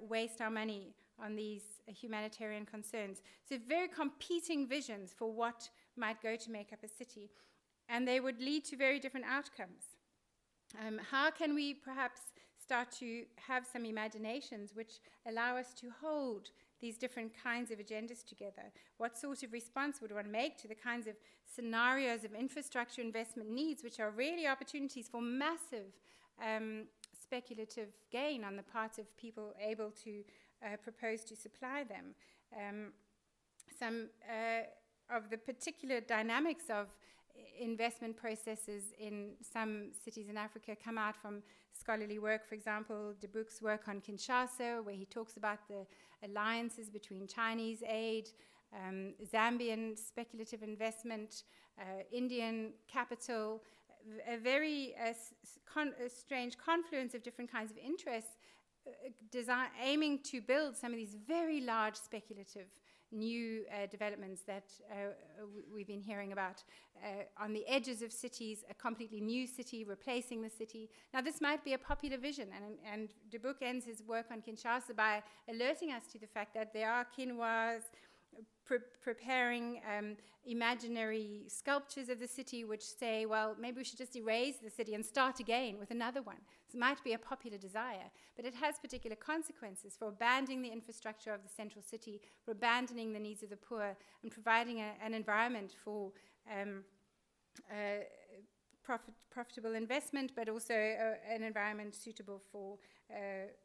waste our money on these humanitarian concerns. So very competing visions for what might go to make up a city, and they would lead to very different outcomes. How can we perhaps start to have some imaginations which allow us to hold these different kinds of agendas together? What sort of response would one make to the kinds of scenarios of infrastructure investment needs, which are really opportunities for massive speculative gain on the part of people able to propose to supply them? Some of the particular dynamics of investment processes in some cities in Africa come out from scholarly work. For example, De Boek's work on Kinshasa, where he talks about the alliances between Chinese aid, Zambian speculative investment, Indian capital, a very strange confluence of different kinds of interests, aiming to build some of these very large speculative new developments that we've been hearing about on the edges of cities, a completely new city replacing the city. Now, this might be a popular vision, and De Boek ends his work on Kinshasa by alerting us to the fact that there are quinoas, preparing imaginary sculptures of the city which say, well, maybe we should just erase the city and start again with another one. So it might be a popular desire, but it has particular consequences for abandoning the infrastructure of the central city, for abandoning the needs of the poor, and providing an environment for profitable investment, but also an environment suitable for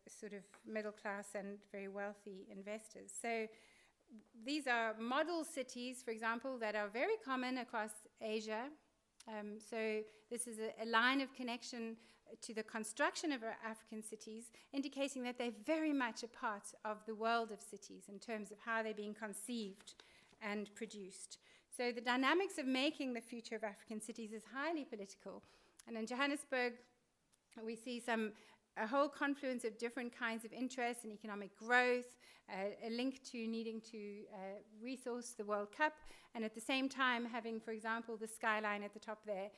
sort of middle class and very wealthy investors. So these are model cities, for example, that are very common across Asia. So this is a line of connection to the construction of African cities, indicating that they're very much a part of the world of cities in terms of how they're being conceived and produced. So the dynamics of making the future of African cities is highly political. And in Johannesburg, we see a whole confluence of different kinds of interests in economic growth, a link to needing to resource the World Cup, and at the same time having, for example, the skyline at the top there,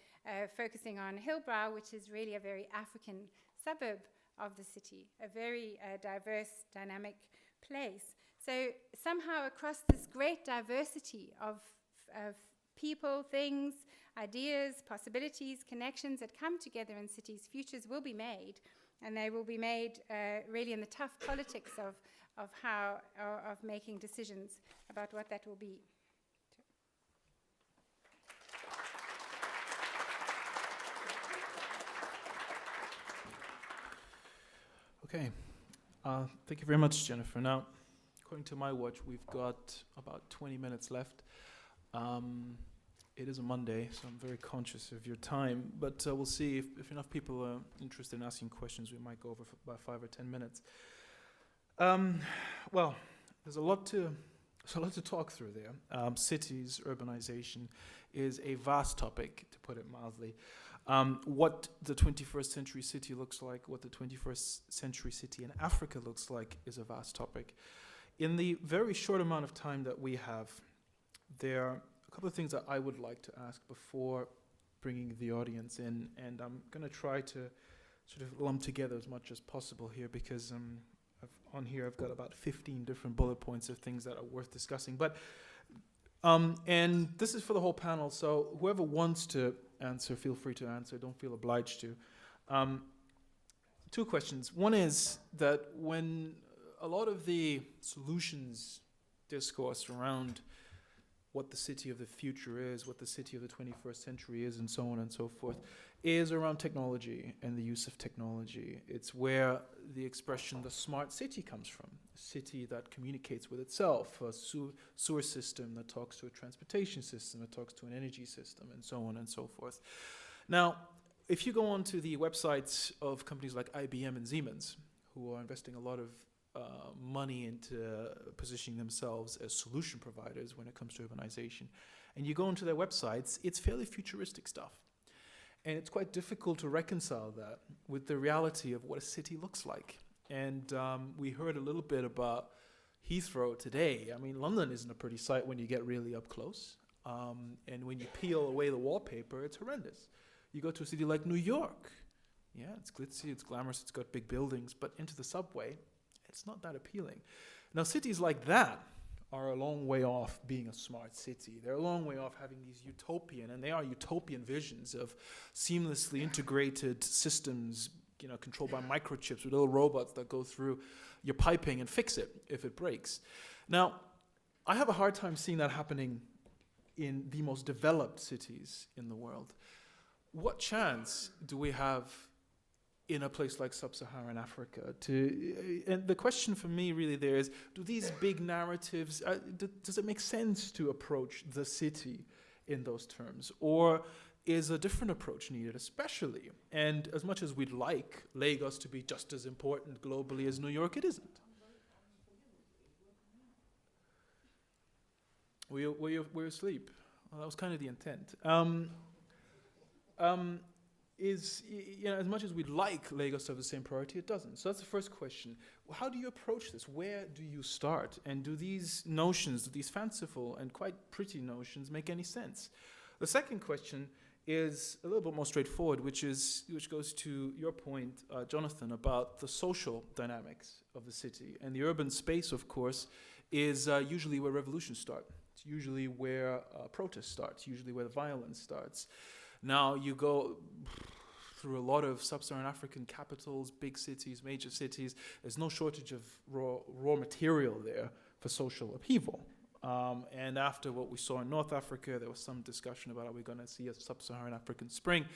focusing on Hillbrow, which is really a very African suburb of the city, a very diverse, dynamic place. So somehow across this great diversity of people, things, ideas, possibilities, connections that come together in cities, futures will be made. And they will be made really in the tough politics of making decisions about what that will be. Okay, thank you very much, Jennifer. Now, according to my watch, we've got about 20 minutes left. It is a Monday, so I'm very conscious of your time, but we'll see if enough people are interested in asking questions, we might go over by 5 or 10 minutes. Well, there's a lot to talk through there. Cities, urbanization is a vast topic, to put it mildly. What the 21st century city looks like, what the 21st century city in Africa looks like is a vast topic. In the very short amount of time that we have, there are a couple of things that I would like to ask before bringing the audience in, and I'm going to try to sort of lump together as much as possible here, because on here I've got about 15 different bullet points of things that are worth discussing. But and this is for the whole panel, so whoever wants to answer, feel free to answer. Don't feel obliged to. Two questions. One is that when a lot of the solutions discourse around what the city of the future is, what the city of the 21st century is, and so on and so forth, is around technology and the use of technology. It's where the expression the smart city comes from, a city that communicates with itself, a sewer system that talks to a transportation system, that talks to an energy system, and so on and so forth. Now, if you go onto the websites of companies like IBM and Siemens, who are investing a lot of money into positioning themselves as solution providers when it comes to urbanization, and you go into their websites, it's fairly futuristic stuff. And it's quite difficult to reconcile that with the reality of what a city looks like. And we heard a little bit about Heathrow today. I mean, London isn't a pretty sight when you get really up close. And when you peel away the wallpaper, it's horrendous. You go to a city like New York. Yeah, it's glitzy, it's glamorous, it's got big buildings, but into the subway, it's not that appealing. Now, cities like that are a long way off being a smart city. They're a long way off having these utopian, and they are utopian visions of seamlessly integrated systems, you know, controlled by microchips with little robots that go through your piping and fix it if it breaks. Now, I have a hard time seeing that happening in the most developed cities in the world. What chance do we have in a place like sub-Saharan Africa? And the question for me really there is, do these big narratives, does it make sense to approach the city in those terms? Or is a different approach needed, especially? And as much as we'd like Lagos to be just as important globally as New York, it isn't. Were you asleep? Well, that was kind of the intent. As much as we'd like Lagos to have the same priority, it doesn't. So that's the first question. How do you approach this? Where do you start? And do these notions, these fanciful and quite pretty notions, make any sense? The second question is a little bit more straightforward, which goes to your point, Jonathan, about the social dynamics of the city. And the urban space, of course, is usually where revolutions start. It's usually where protest starts, usually where the violence starts. Now you go through a lot of sub-Saharan African capitals, big cities, major cities. There's no shortage of raw material there for social upheaval. And after what we saw in North Africa, there was some discussion about, are we going to see a sub-Saharan African spring?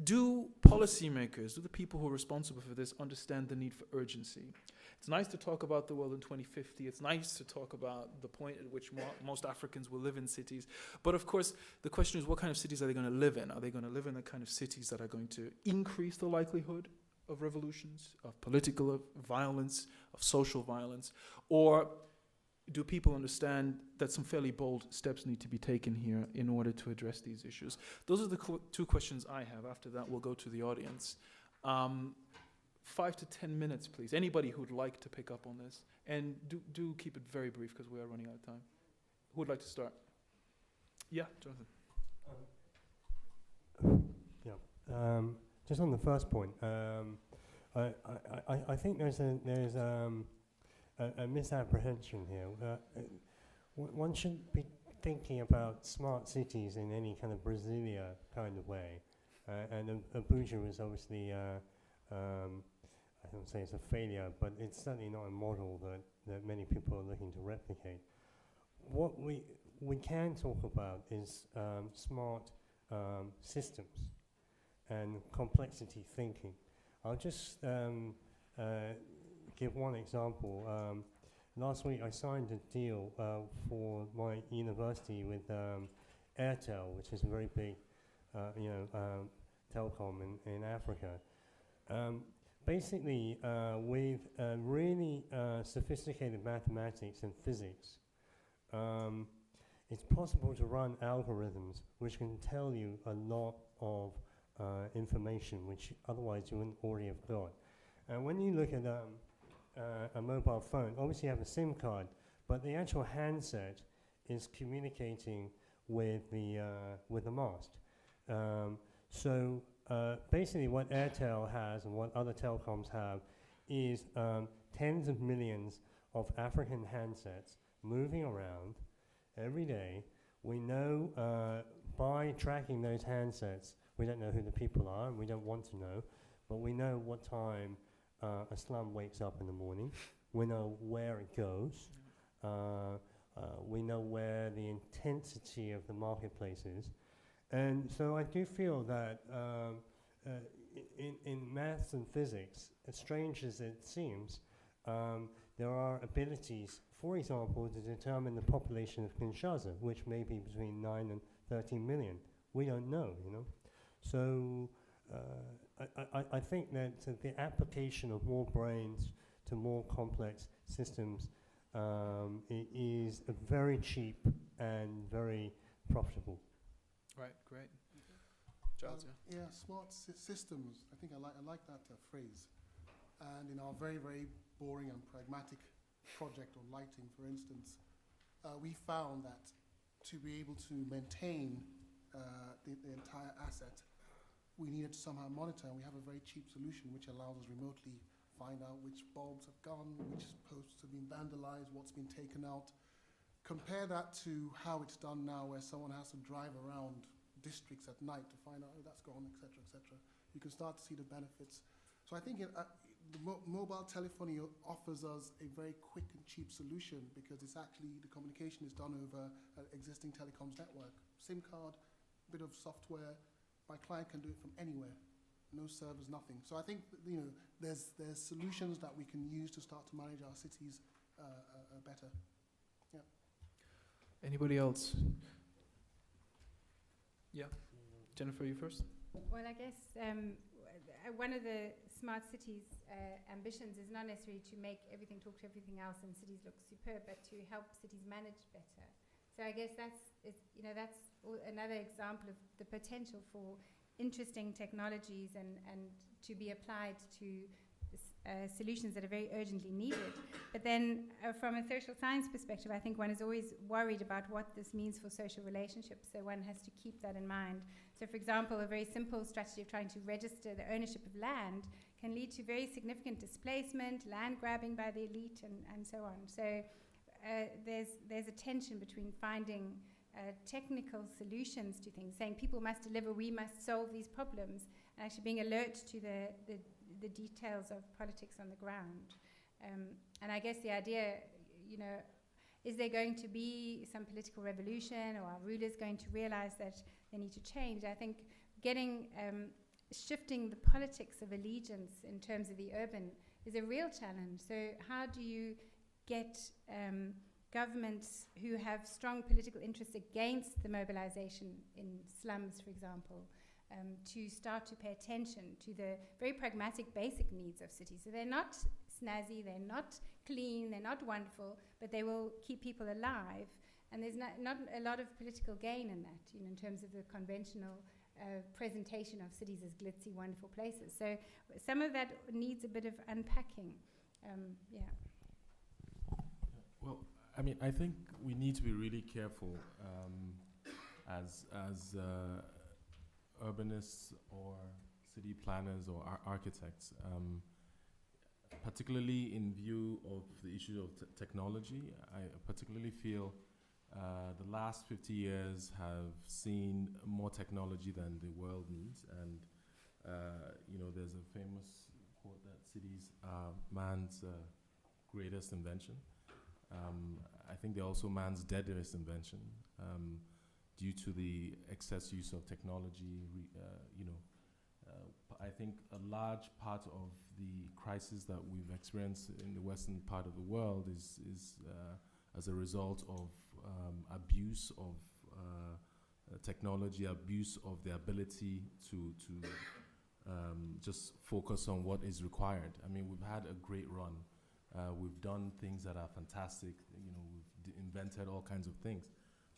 Do policymakers, do the people who are responsible for this understand the need for urgency? It's nice to talk about the world in 2050. It's nice to talk about the point at which most Africans will live in cities. But of course, the question is, what kind of cities are they going to live in? Are they going to live in the kind of cities that are going to increase the likelihood of revolutions, of political violence, of social violence? Or do people understand that some fairly bold steps need to be taken here in order to address these issues? Those are the two questions I have. After that, we'll go to the audience. 5 to 10 minutes, please. Anybody who'd like to pick up on this. And do keep it very brief because we are running out of time. Who would like to start? Yeah, Jonathan. Just on the first point, I think there's a misapprehension here. One shouldn't be thinking about smart cities in any kind of Brasilia kind of way. And Abuja is obviously, I don't say it's a failure, but it's certainly not a model that many people are looking to replicate. What we can talk about is smart systems and complexity thinking. I'll just give one example. Last week I signed a deal for my university with Airtel, which is a very big, telecom in Africa. Basically, with really sophisticated mathematics and physics, it's possible to run algorithms which can tell you a lot of information which otherwise you wouldn't already have got. And when you look at a mobile phone, obviously you have a SIM card, but the actual handset is communicating with the mast. So basically what Airtel has and what other telecoms have is tens of millions of African handsets moving around every day. We know by tracking those handsets, we don't know who the people are and we don't want to know, but we know what time a slum wakes up in the morning. We know where it goes. We know where the intensity of the marketplace is. And so I do feel that in maths and physics, as strange as it seems, there are abilities, for example, to determine the population of Kinshasa, which may be between 9 and 13 million. We don't know, you know. So I think that the application of more brains to more complex systems is very cheap and very profitable. Right, great. Charles, yeah, smart systems. I think I like that phrase. And in our very, very boring and pragmatic project on lighting, for instance, we found that to be able to maintain the entire asset, we needed to somehow monitor, and we have a very cheap solution which allows us remotely find out which bulbs have gone, which posts have been vandalized, what's been taken out. Compare that to how it's done now, where someone has to drive around districts at night to find out, oh, that's gone, etc., etc. You can start to see the benefits. So I think the mobile telephony offers us a very quick and cheap solution because it's actually, the communication is done over an existing telecoms network. SIM card, bit of software, my client can do it from anywhere. No servers, nothing. So I think there's solutions that we can use to start to manage our cities better. Yeah. Anybody else? Yeah. Jennifer, you first. Well, I guess one of the smart cities ambitions is not necessarily to make everything talk to everything else and cities look superb, but to help cities manage better. So I guess that's another example of the potential for interesting technologies and to be applied to solutions that are very urgently needed. But then from a social science perspective, I think one is always worried about what this means for social relationships, so one has to keep that in mind. So for example, a very simple strategy of trying to register the ownership of land can lead to very significant displacement, land grabbing by the elite, and so on. So there's a tension between finding technical solutions to things, saying people must deliver, we must solve these problems, and actually being alert to the details of politics on the ground. And I guess the idea, is there going to be some political revolution, or are rulers going to realize that they need to change? I think shifting the politics of allegiance in terms of the urban is a real challenge. So how do you get governments who have strong political interests against the mobilization in slums, for example, to start to pay attention to the very pragmatic basic needs of cities? So they're not snazzy, they're not clean, they're not wonderful, but they will keep people alive. And there's not a lot of political gain in that, in terms of the conventional presentation of cities as glitzy, wonderful places. So some of that needs a bit of unpacking. Well, I mean, I think we need to be really careful as urbanists or city planners or architects, particularly in view of the issue of technology. I particularly feel the last 50 years have seen more technology than the world needs, and there's a famous quote that cities are man's greatest invention. I think they're also man's deadest invention, due to the excess use of technology. I think a large part of the crisis that we've experienced in the western part of the world is as a result of abuse of technology, abuse of the ability to just focus on what is required. I mean, we've had a great run. We've done things that are fantastic. We've invented all kinds of things.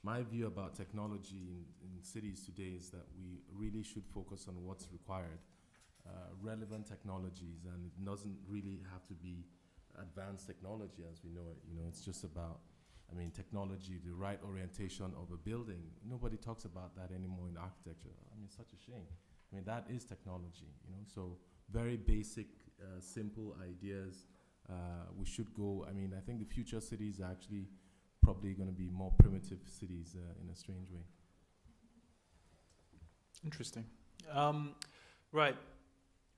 My view about technology in cities today is that we really should focus on what's required. Relevant technologies, and it doesn't really have to be advanced technology as we know it. It's just about, technology, the right orientation of a building. Nobody talks about that anymore in architecture. It's such a shame. That is technology, So very basic, simple ideas. We should go, I think the future cities are actually probably going to be more primitive cities in a strange way. Interesting. Right.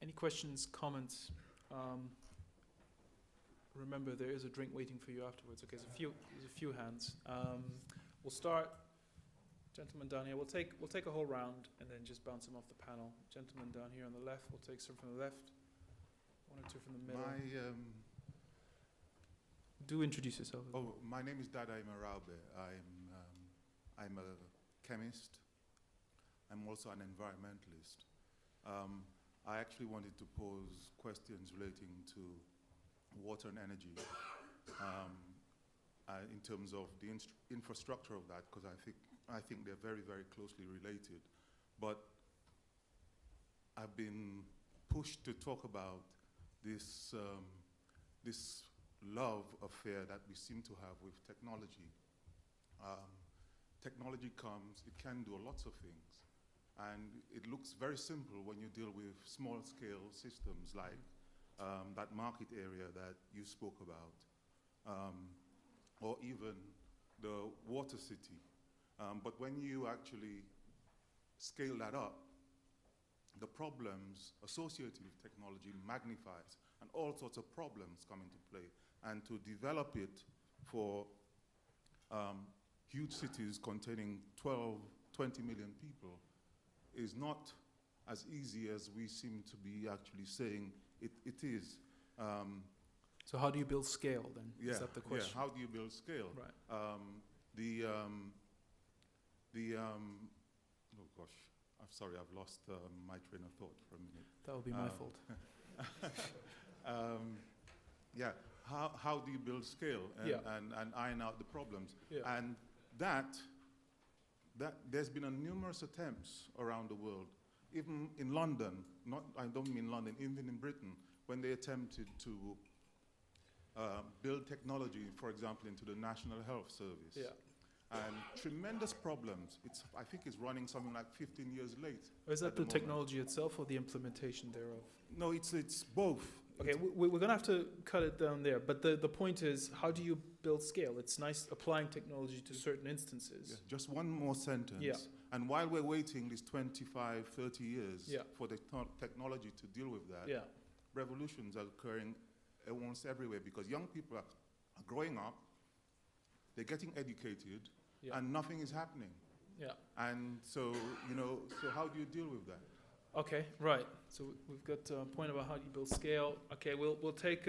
Any questions, comments? Remember, there is a drink waiting for you afterwards. Okay, there's a few hands. We'll start, gentleman down here. We'll take a whole round and then just bounce them off the panel. Gentleman down here on the left. We'll take some from the left. One or two from the middle. Do introduce yourself. My name is Dadai Maraube. I'm a chemist. I'm also an environmentalist. I actually wanted to pose questions relating to water and energy in terms of the infrastructure of that, because I think they're very, very closely related. But I've been pushed to talk about this love affair that we seem to have with technology. Technology comes, it can do lots of things. And it looks very simple when you deal with small-scale systems like that market area that you spoke about, or even the water city. But when you actually scale that up, the problems associated with technology magnifies, and all sorts of problems come into play. And to develop it for huge cities containing 20 million people is not as easy as we seem to be actually saying it is. So how do you build scale then? Is that the question? Yeah, how do you build scale? Right. Oh gosh, I'm sorry, I've lost my train of thought for a minute. That would be my fault. How do you build scale and iron out the problems? Yeah. And that there's been numerous attempts around the world, even in London, I don't mean London, even in Britain, when they attempted to build technology, for example, into the National Health Service. Yeah. And tremendous problems. I think it's running something like 15 years late. Is that the technology itself or the implementation thereof? No, it's both. Okay, we're going to have to cut it down there. But the point is, how do you build scale? It's nice applying technology to certain instances. Yeah, just one more sentence. Yeah. And while we're waiting these 25, 30 years Yeah. for the technology to deal with that, Yeah. revolutions are occurring almost everywhere because young people are growing up, they're getting educated, Yeah. and nothing is happening. Yeah. And so, so how do you deal with that? Okay, right. So we've got a point about how you build scale. Okay, we'll take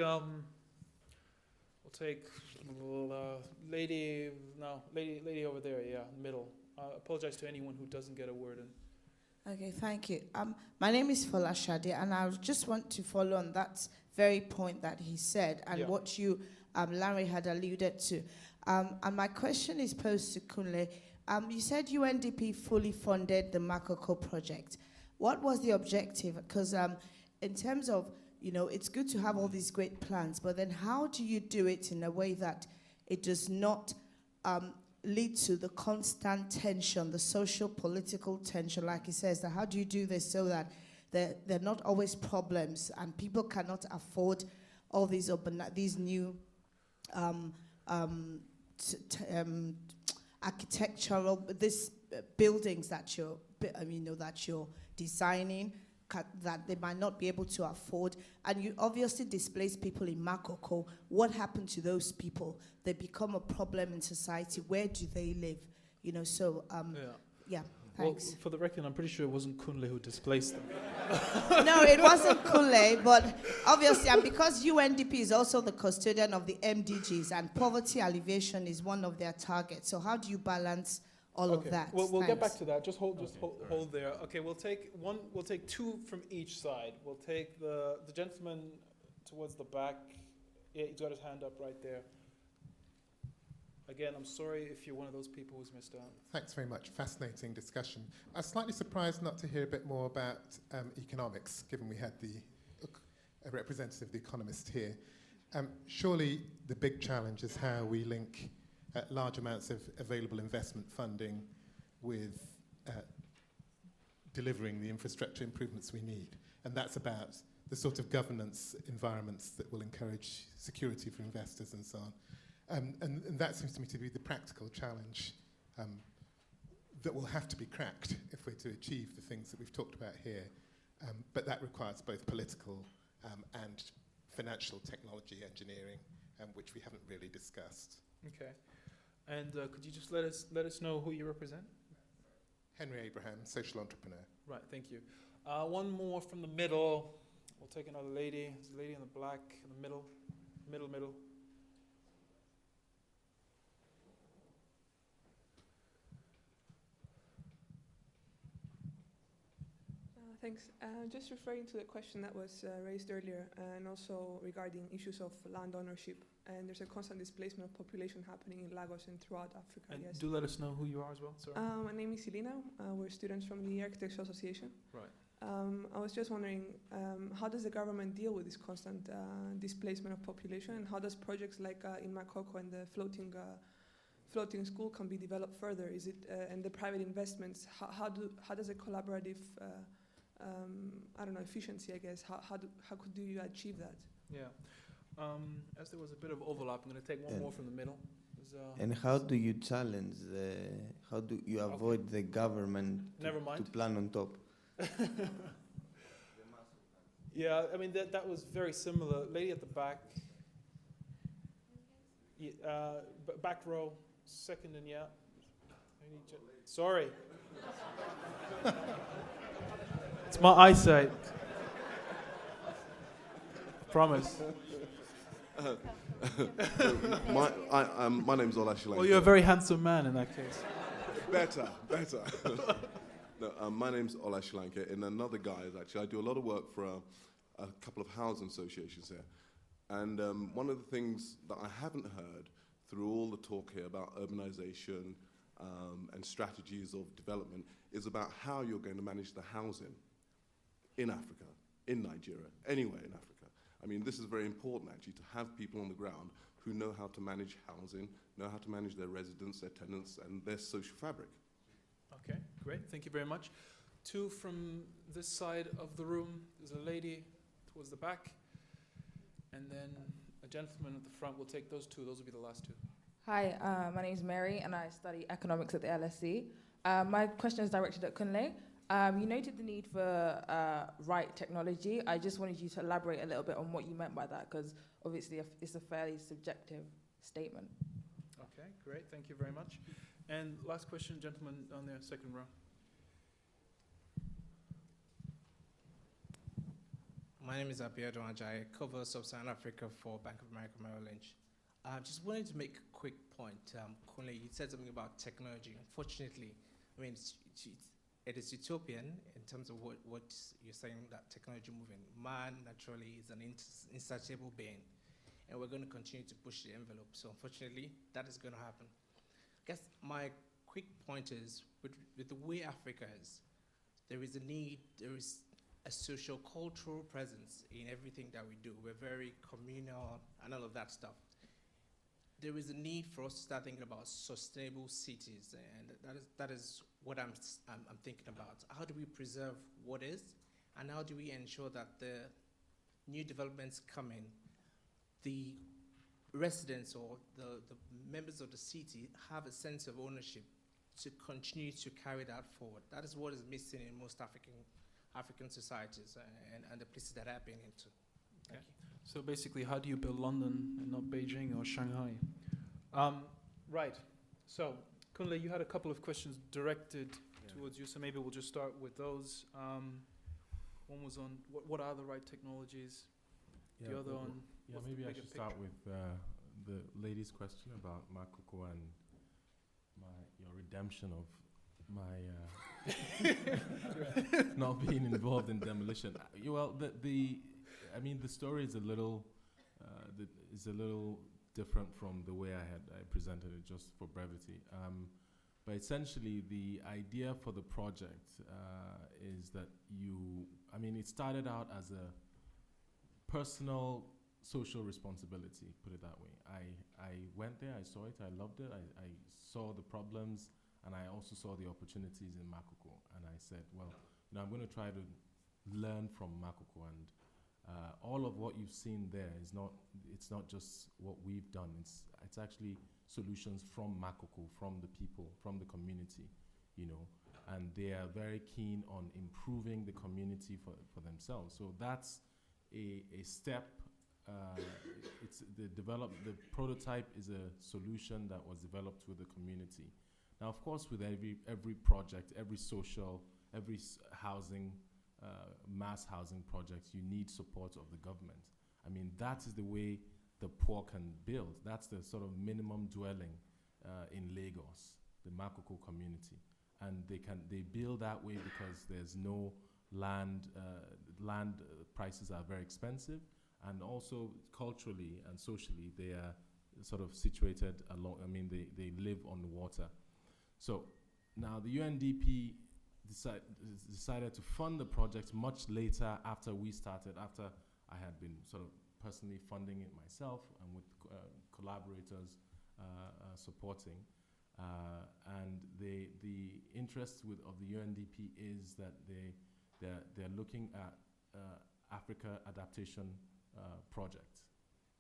lady over there, yeah, middle. Apologize to anyone who doesn't get a word in. Okay, thank you. My name is Fola Shade, and I just want to follow on that very point that he said and Yeah. what you, Larry, had alluded to. And my question is posed to Kunle. You said UNDP fully funded the Makoko project. What was the objective? Because in terms of, it's good to have all these great plans, but then how do you do it in a way that it does not lead to the constant tension, the social, political tension, like he says, that how do you do this so that there are not always problems and people cannot afford all these new architectural, buildings that you're designing that they might not be able to afford, and you obviously displace people in Makoko. What happened to those people? They become a problem in society. Where do they live? Yeah. Thanks. Well, for the record, I'm pretty sure it wasn't Kunle who displaced them. No, it wasn't Kunle, but obviously, and because UNDP is also the custodian of the MDGs, and poverty alleviation is one of their targets. So how do you balance all of that? We'll get Thanks. back to that. Just hold there. Okay, we'll take two from each side. We'll take the gentleman towards the back. Yeah, he's got his hand up right there. Again, I'm sorry if you're one of those people who's missed out. Thanks very much. Fascinating discussion. I was slightly surprised not to hear a bit more about economics, given we had a representative of The Economist here. Surely the big challenge is how we link large amounts of available investment funding with delivering the infrastructure improvements we need. And that's about the sort of governance environments that will encourage security for investors and so on. And that seems to me to be the practical challenge that will have to be cracked if we're to achieve the things that we've talked about here. But that requires both political and financial technology engineering, which we haven't really discussed. Okay. And could you just let us know who you represent? Henry Abraham, social entrepreneur. Right, thank you. One more from the middle. We'll take another lady. There's a lady in the black, in the middle. Thanks. Just referring to the question that was raised earlier, and also regarding issues of land ownership, and there's a constant displacement of population happening in Lagos and throughout Africa. And yes. do let us know who you are as well. Sorry. My name is Elena. We're students from the Architectural Association. Right. I was just wondering, how does the government deal with this constant displacement of population, and how does projects like in Makoko and the floating school can be developed further? Is it and the private investments? How does a collaborative efficiency, I guess. How could you achieve that? Yeah. As there was a bit of overlap, I'm going to take one more from the middle. And how do you challenge how do you avoid the government to plan on top? Yeah, I mean, that was very similar. Lady at the back. Yeah, back row, second and yeah. Sorry. It's my eyesight. Promise. My name's Ola Shilanke. Well, you're a very handsome man in that case. Better. No, my name's Ola Shilanke, and another guy is actually, I do a lot of work for a couple of housing associations here. And one of the things that I haven't heard through all the talk here about urbanization and strategies of development is about how you're going to manage the housing in Africa, in Nigeria, anywhere in Africa. I mean, this is very important actually to have people on the ground who know how to manage housing, know how to manage their residents, their tenants, and their social fabric. Okay, great. Thank you very much. Two from this side of the room. There's a lady towards the back. And then a gentleman at the front will take those two. Those will be the last two. Hi, my name is Mary and I study economics at the LSE. My question is directed at Kunle. You noted the need for right technology. I just wanted you to elaborate a little bit on what you meant by that, because obviously it's a fairly subjective statement. Okay, great. Thank you very much. And last question, gentleman on the second row. My name is Abiodun Ajayi. I cover Sub-Saharan Africa for Bank of America Merrill Lynch. Just wanted to make a quick point. Kunle, you said something about technology. Unfortunately, I mean, it is utopian in terms of what you're saying, that technology moving. Man, naturally, is an insatiable being, and we're going to continue to push the envelope. So unfortunately, that is going to happen. I guess my quick point is, with the way Africa is, there is a need, there is a social cultural presence in everything that we do. We're very communal and all of that stuff. There is a need for us to start thinking about sustainable cities, and that is what I'm thinking about. How do we preserve what is, and how do we ensure that the new developments coming, the residents or the members of the city have a sense of ownership to continue to carry that forward? That is what is missing in most African societies and the places that I've been into. Okay. So basically, how do you build London and not Beijing or Shanghai? Right. So, Kunle, you had a couple of questions directed towards you, so maybe we'll just start with those. One was on what are the right technologies? Yeah, the other on maybe I should start with the lady's question about Makoko and your redemption of my not being involved in demolition. Well, I mean, the story is a little different from the way I presented it, just for brevity. But essentially, the idea for the project is that it started out as a personal social responsibility, put it that way. I went there, I saw it, I loved it, I saw the problems, and I also saw the opportunities in Makoko. And I said, well, I'm going to try to learn from Makoko, and all of what you've seen there it's not just what we've done, it's actually solutions from Makoko, from the people, from the community, and they are very keen on improving the community for themselves. So that's a step. The prototype is a solution that was developed with the community. Now, of course, with every project, every social, every housing, mass housing project, you need support of the government. I mean, that is the way the poor can build. That's the sort of minimum dwelling in Lagos, the Makoko community. And they build that way because there's no land, prices are very expensive, and also culturally and socially they are sort of situated along, they live on the water. So now the UNDP decided to fund the project much later after we started, after I had been sort of personally funding it myself and with collaborators supporting. And the interest of the UNDP is that they're looking at Africa adaptation project.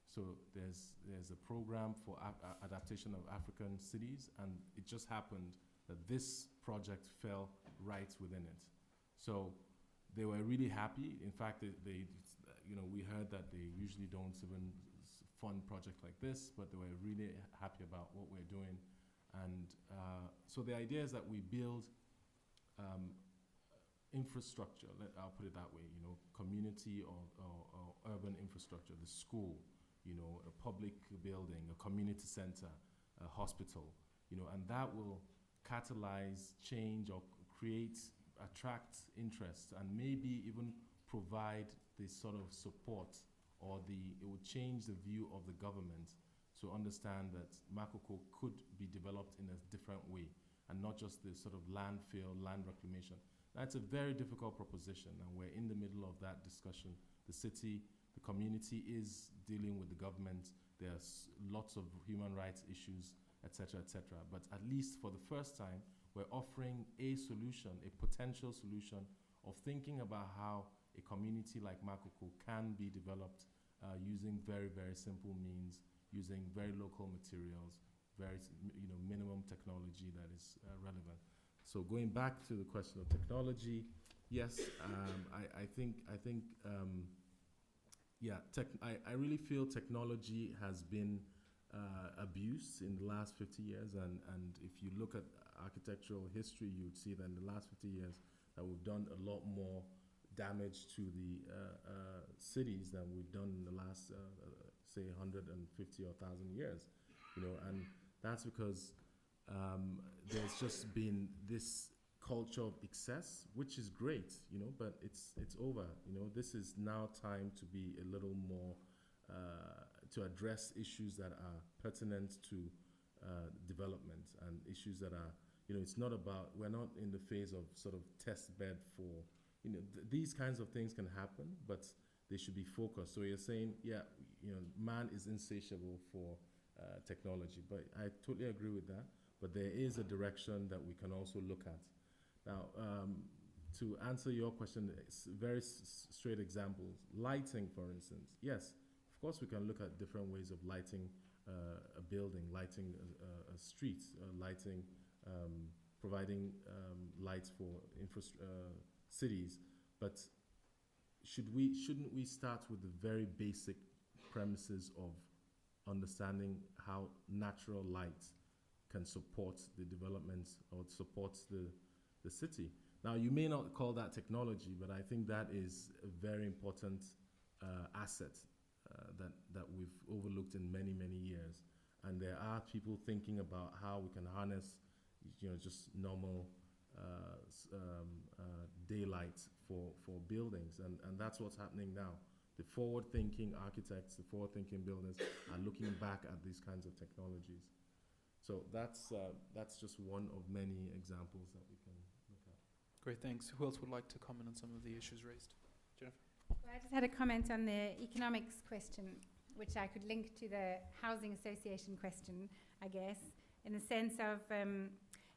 So there's a program for adaptation of African cities, and it just happened that this project fell right within it. So they were really happy. In fact, we heard that they usually don't even fund projects like this, but they were really happy about what we're doing. And so the idea is that we build infrastructure, I'll put it that way, community or urban infrastructure, the school, a public building, a community center, a hospital, and that will catalyze change or attract interest, and maybe even provide the sort of support, or it would change the view of the government to understand that Makoko could be developed in a different way, and not just the sort of landfill, land reclamation. That's a very difficult proposition, and we're in the middle of that discussion. The city, the community is dealing with the government. There's lots of human rights issues, etc., etc. But at least for the first time, we're offering a solution, a potential solution of thinking about how a community like Makoko can be developed using very, very simple means, using very local materials, very minimum technology that is relevant. So going back to the question of technology, yes, I think I really feel technology has been abused in the last 50 years, and if you look at architectural history, you would see that in the last 50 years that we've done a lot more damage to the cities than we've done in the last, say, 150 or 1,000 years, and that's because there's just been this culture of excess, which is great, but it's over. This is now time to be a little more to address issues that are pertinent to development and issues that are, it's not about, we're not in the phase of sort of test bed for, these kinds of things can happen, but they should be focused. So you're saying, man is insatiable for technology, but I totally agree with that. But there is a direction that we can also look at. Now, to answer your question, very straight examples. Lighting, for instance. Yes, of course we can look at different ways of lighting a building, lighting a street, lighting, providing lights for cities. But shouldn't we start with the very basic premises of understanding how natural light can support the development or supports the city? Now, you may not call that technology, but I think that is a very important asset that we've overlooked in many, many years. And there are people thinking about how we can harness, just normal daylight for buildings, and that's what's happening now. The forward-thinking architects, the forward-thinking builders are looking back at these kinds of technologies. So that's just one of many examples that we can look at. Great, thanks. Who else would like to comment on some of the issues raised? Jennifer? Well, I just had a comment on the economics question, which I could link to the housing association question, I guess, in the sense of,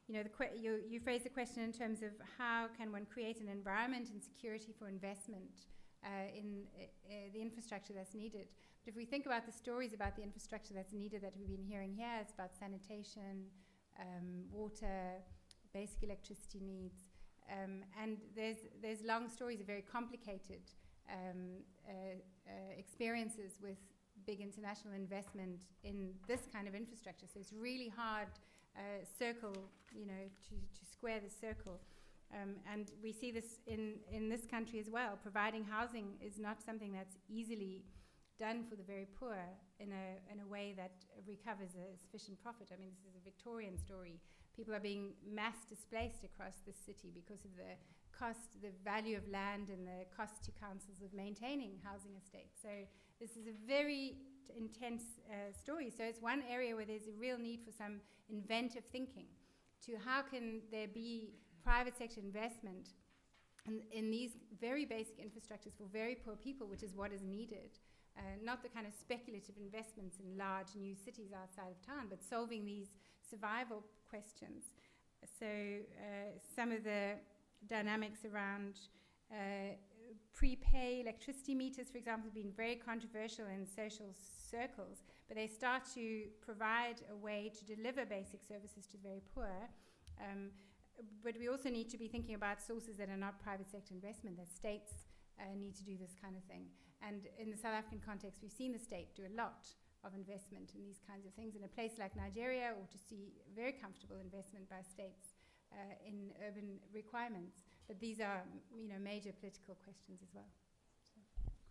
you phrased the question in terms of how can one create an environment and security for investment in the infrastructure that's needed. But if we think about the stories about the infrastructure that's needed that we've been hearing here, it's about sanitation, water, basic electricity needs, and there's long stories of very complicated experiences with big international investment in this kind of infrastructure. So it's really hard circle, to square the circle. And we see this in this country as well. Providing housing is not something that's easily done for the very poor in a way that recovers a sufficient profit. I mean, this is a Victorian story. People are being mass displaced across the city because of the cost, the value of land and the cost to councils of maintaining housing estates. So this is a very intense story. So it's one area where there's a real need for some inventive thinking to how can there be private sector investment in these very basic infrastructures for very poor people, which is what is needed. Not the kind of speculative investments in large new cities outside of town, but solving these survival questions. So some of the dynamics around prepay electricity meters, for example, have been very controversial in social circles, but they start to provide a way to deliver basic services to the very poor. But we also need to be thinking about sources that are not private sector investment, that states need to do this kind of thing. And in the South African context, we've seen the state do a lot of investment in these kinds of things. In a place like Nigeria, or to see very comfortable investment by states in urban requirements. But these are, major political questions as well. So.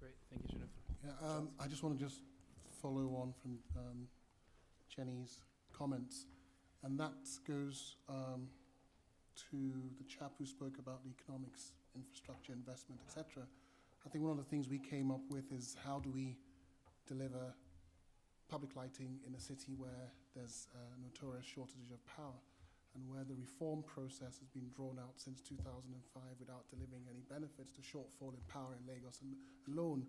Great, thank you, Jennifer. Yeah, I just want to follow on from Jenny's comments, and that goes to the chap who spoke about the economics, infrastructure, investment, etc. I think one of the things we came up with is how do we deliver public lighting in a city where there's a notorious shortage of power, and where the reform process has been drawn out since 2005 without delivering any benefits. The shortfall in power in Lagos alone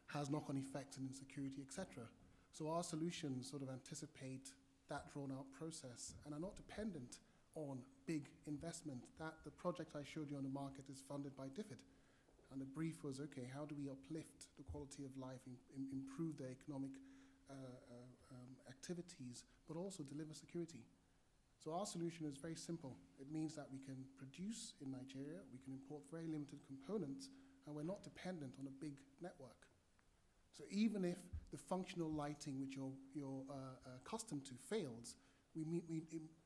has knock-on effects in insecurity, etc. So our solutions sort of anticipate that drawn-out process and are not dependent on big investment. That the project I showed you on the market is funded by DFID. And the brief was, okay, how do we uplift the quality of life, improve their economic activities, but also deliver security? So our solution is very simple. It means that we can produce in Nigeria, we can import very limited components, and we're not dependent on a big network. So even if the functional lighting which you're accustomed to fails,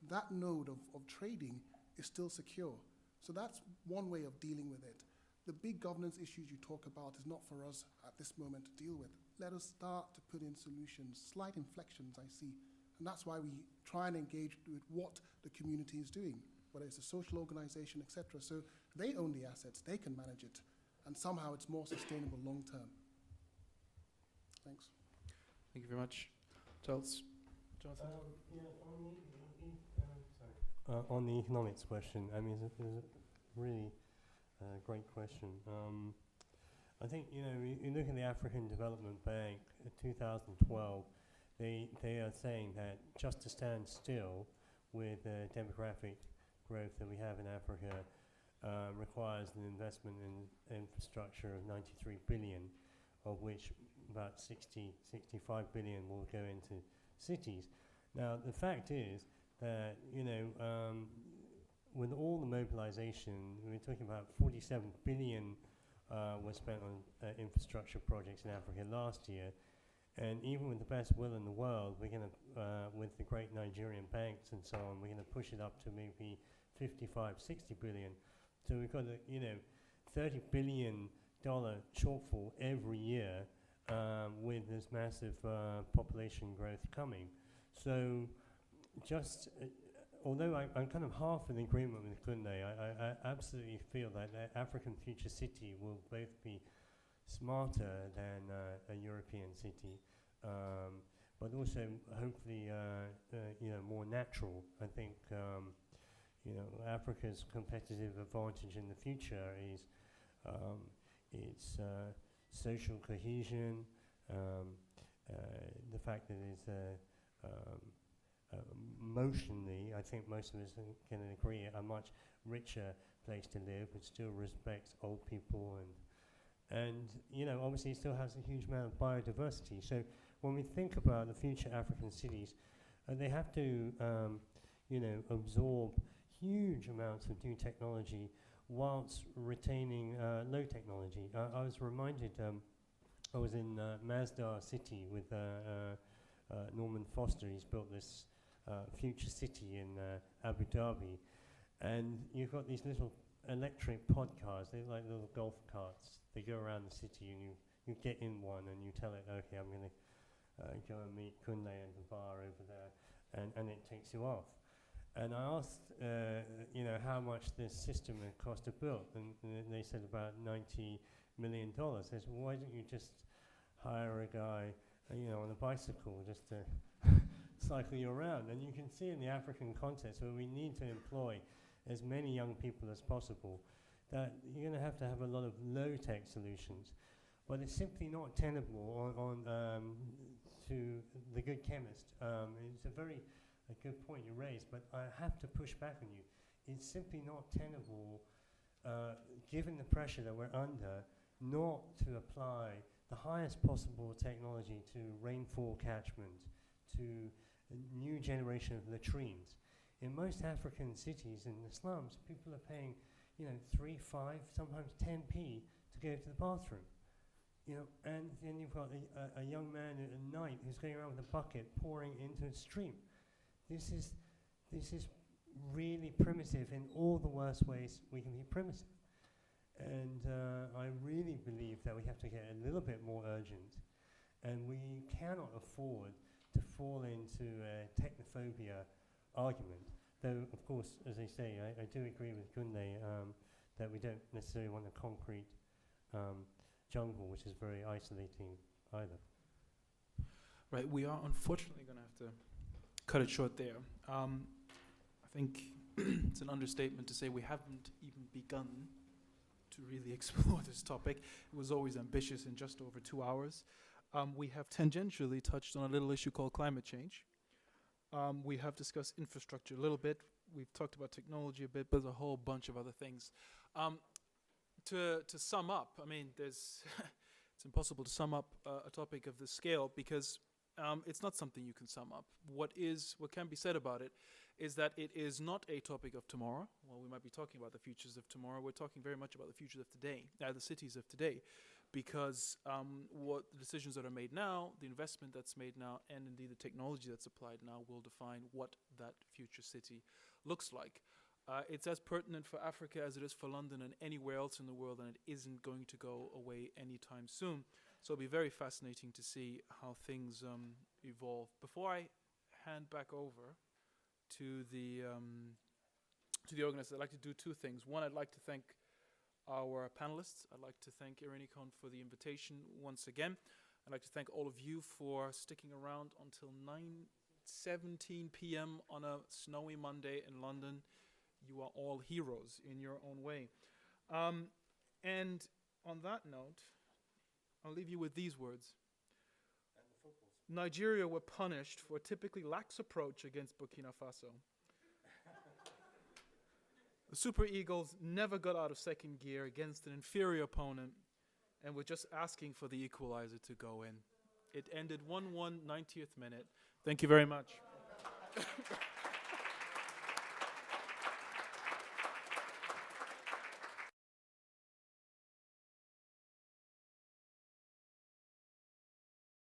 that node of trading is still secure. So that's one way of dealing with it. The big governance issues you talk about is not for us at this moment to deal with. Let us start to put in solutions, slight inflections I see. And that's why we try and engage with what the community is doing, whether it's a social organization, etc. So they own the assets, they can manage it, and somehow it's more sustainable long term. Thanks. Thank you very much. Charles? Jonathan? On the economics question, I mean, it's a really great question. I think, you look at the African Development Bank in 2012, they are saying that just to stand still with the demographic growth that we have in Africa requires an investment in infrastructure of 93 billion, of which about 65 billion will go into cities. Now, the fact is that, with all the mobilization, we're talking about 47 billion was spent on infrastructure projects in Africa last year. And even with the best will in the world, we're going to, with the great Nigerian banks and so on, we're going to push it up to maybe 55, 60 billion. So we've got a $30 billion shortfall every year with this massive population growth coming. So just, although I'm kind of half in agreement with Kunle, I absolutely feel that the African future city will both be smarter than a European city, but also hopefully more natural. I think Africa's competitive advantage in the future is its social cohesion, the fact that it's emotionally, I think most of us can agree, a much richer place to live. It still respects old people and obviously it still has a huge amount of biodiversity. So when we think about the future African cities, they have to, absorb huge amounts of new technology whilst retaining low technology. I was reminded, I was in Masdar City with Norman Foster. He's built this future city in Abu Dhabi, and you've got these little electric pod cars. They're like little golf carts. They go around the city, and you get in one, and you tell it, okay, I'm going to go and meet Kunle and the bar over there, and it takes you off. And I asked, how much this system had cost to build, and they said about $90 million. I said, well, why don't you just hire a guy, on a bicycle just to cycle you around? And you can see in the African context where we need to employ as many young people as possible, that you're going to have a lot of low-tech solutions. But it's simply not tenable to the good chemist. It's a good point you raised, but I have to push back on you. It's simply not tenable, given the pressure that we're under, not to apply the highest possible technology to rainfall catchment, to a new generation of latrines. In most African cities in the slums, people are paying, 3, 5, sometimes 10p to go to the bathroom. And then you've got a young man at night who's going around with a bucket pouring into a stream. This is really primitive in all the worst ways we can be primitive. And I really believe that we have to get a little bit more urgent, and we cannot afford to fall into a technophobia argument. Though, of course, as I say, I do agree with Kunle that we don't necessarily want a concrete jungle, which is very isolating either. Right, we are unfortunately going to have to cut it short there. I think it's an understatement to say we haven't even begun to really explore this topic. It was always ambitious in just over 2 hours. We have tangentially touched on a little issue called climate change. We have discussed infrastructure a little bit. We've talked about technology a bit, but there's a whole bunch of other things. to sum up, I mean, there's it's impossible to sum up a topic of this scale because it's not something you can sum up. What can be said about it is that it is not a topic of tomorrow. Well, we might be talking about the futures of tomorrow. We're talking very much about the futures of today, the cities of today, because what the decisions that are made now, the investment that's made now, and indeed the technology that's applied now will define what that future city looks like. It's as pertinent for Africa as it is for London and anywhere else in the world, and it isn't going to go away anytime soon. So it'll be very fascinating to see how things evolve. Before I hand back over to the organizers, I'd like to do two things. One, I'd like to thank our panelists. I'd like to thank Irenicon for the invitation once again. I'd like to thank all of you for sticking around until 9:17 p.m. on a snowy Monday in London. You are all heroes in your own way. And on that note, I'll leave you with these words. Nigeria were punished for a typically lax approach against Burkina Faso. The Super Eagles never got out of second gear against an inferior opponent and were just asking for the equalizer to go in. It ended 1-1, 90th minute. Thank you very much.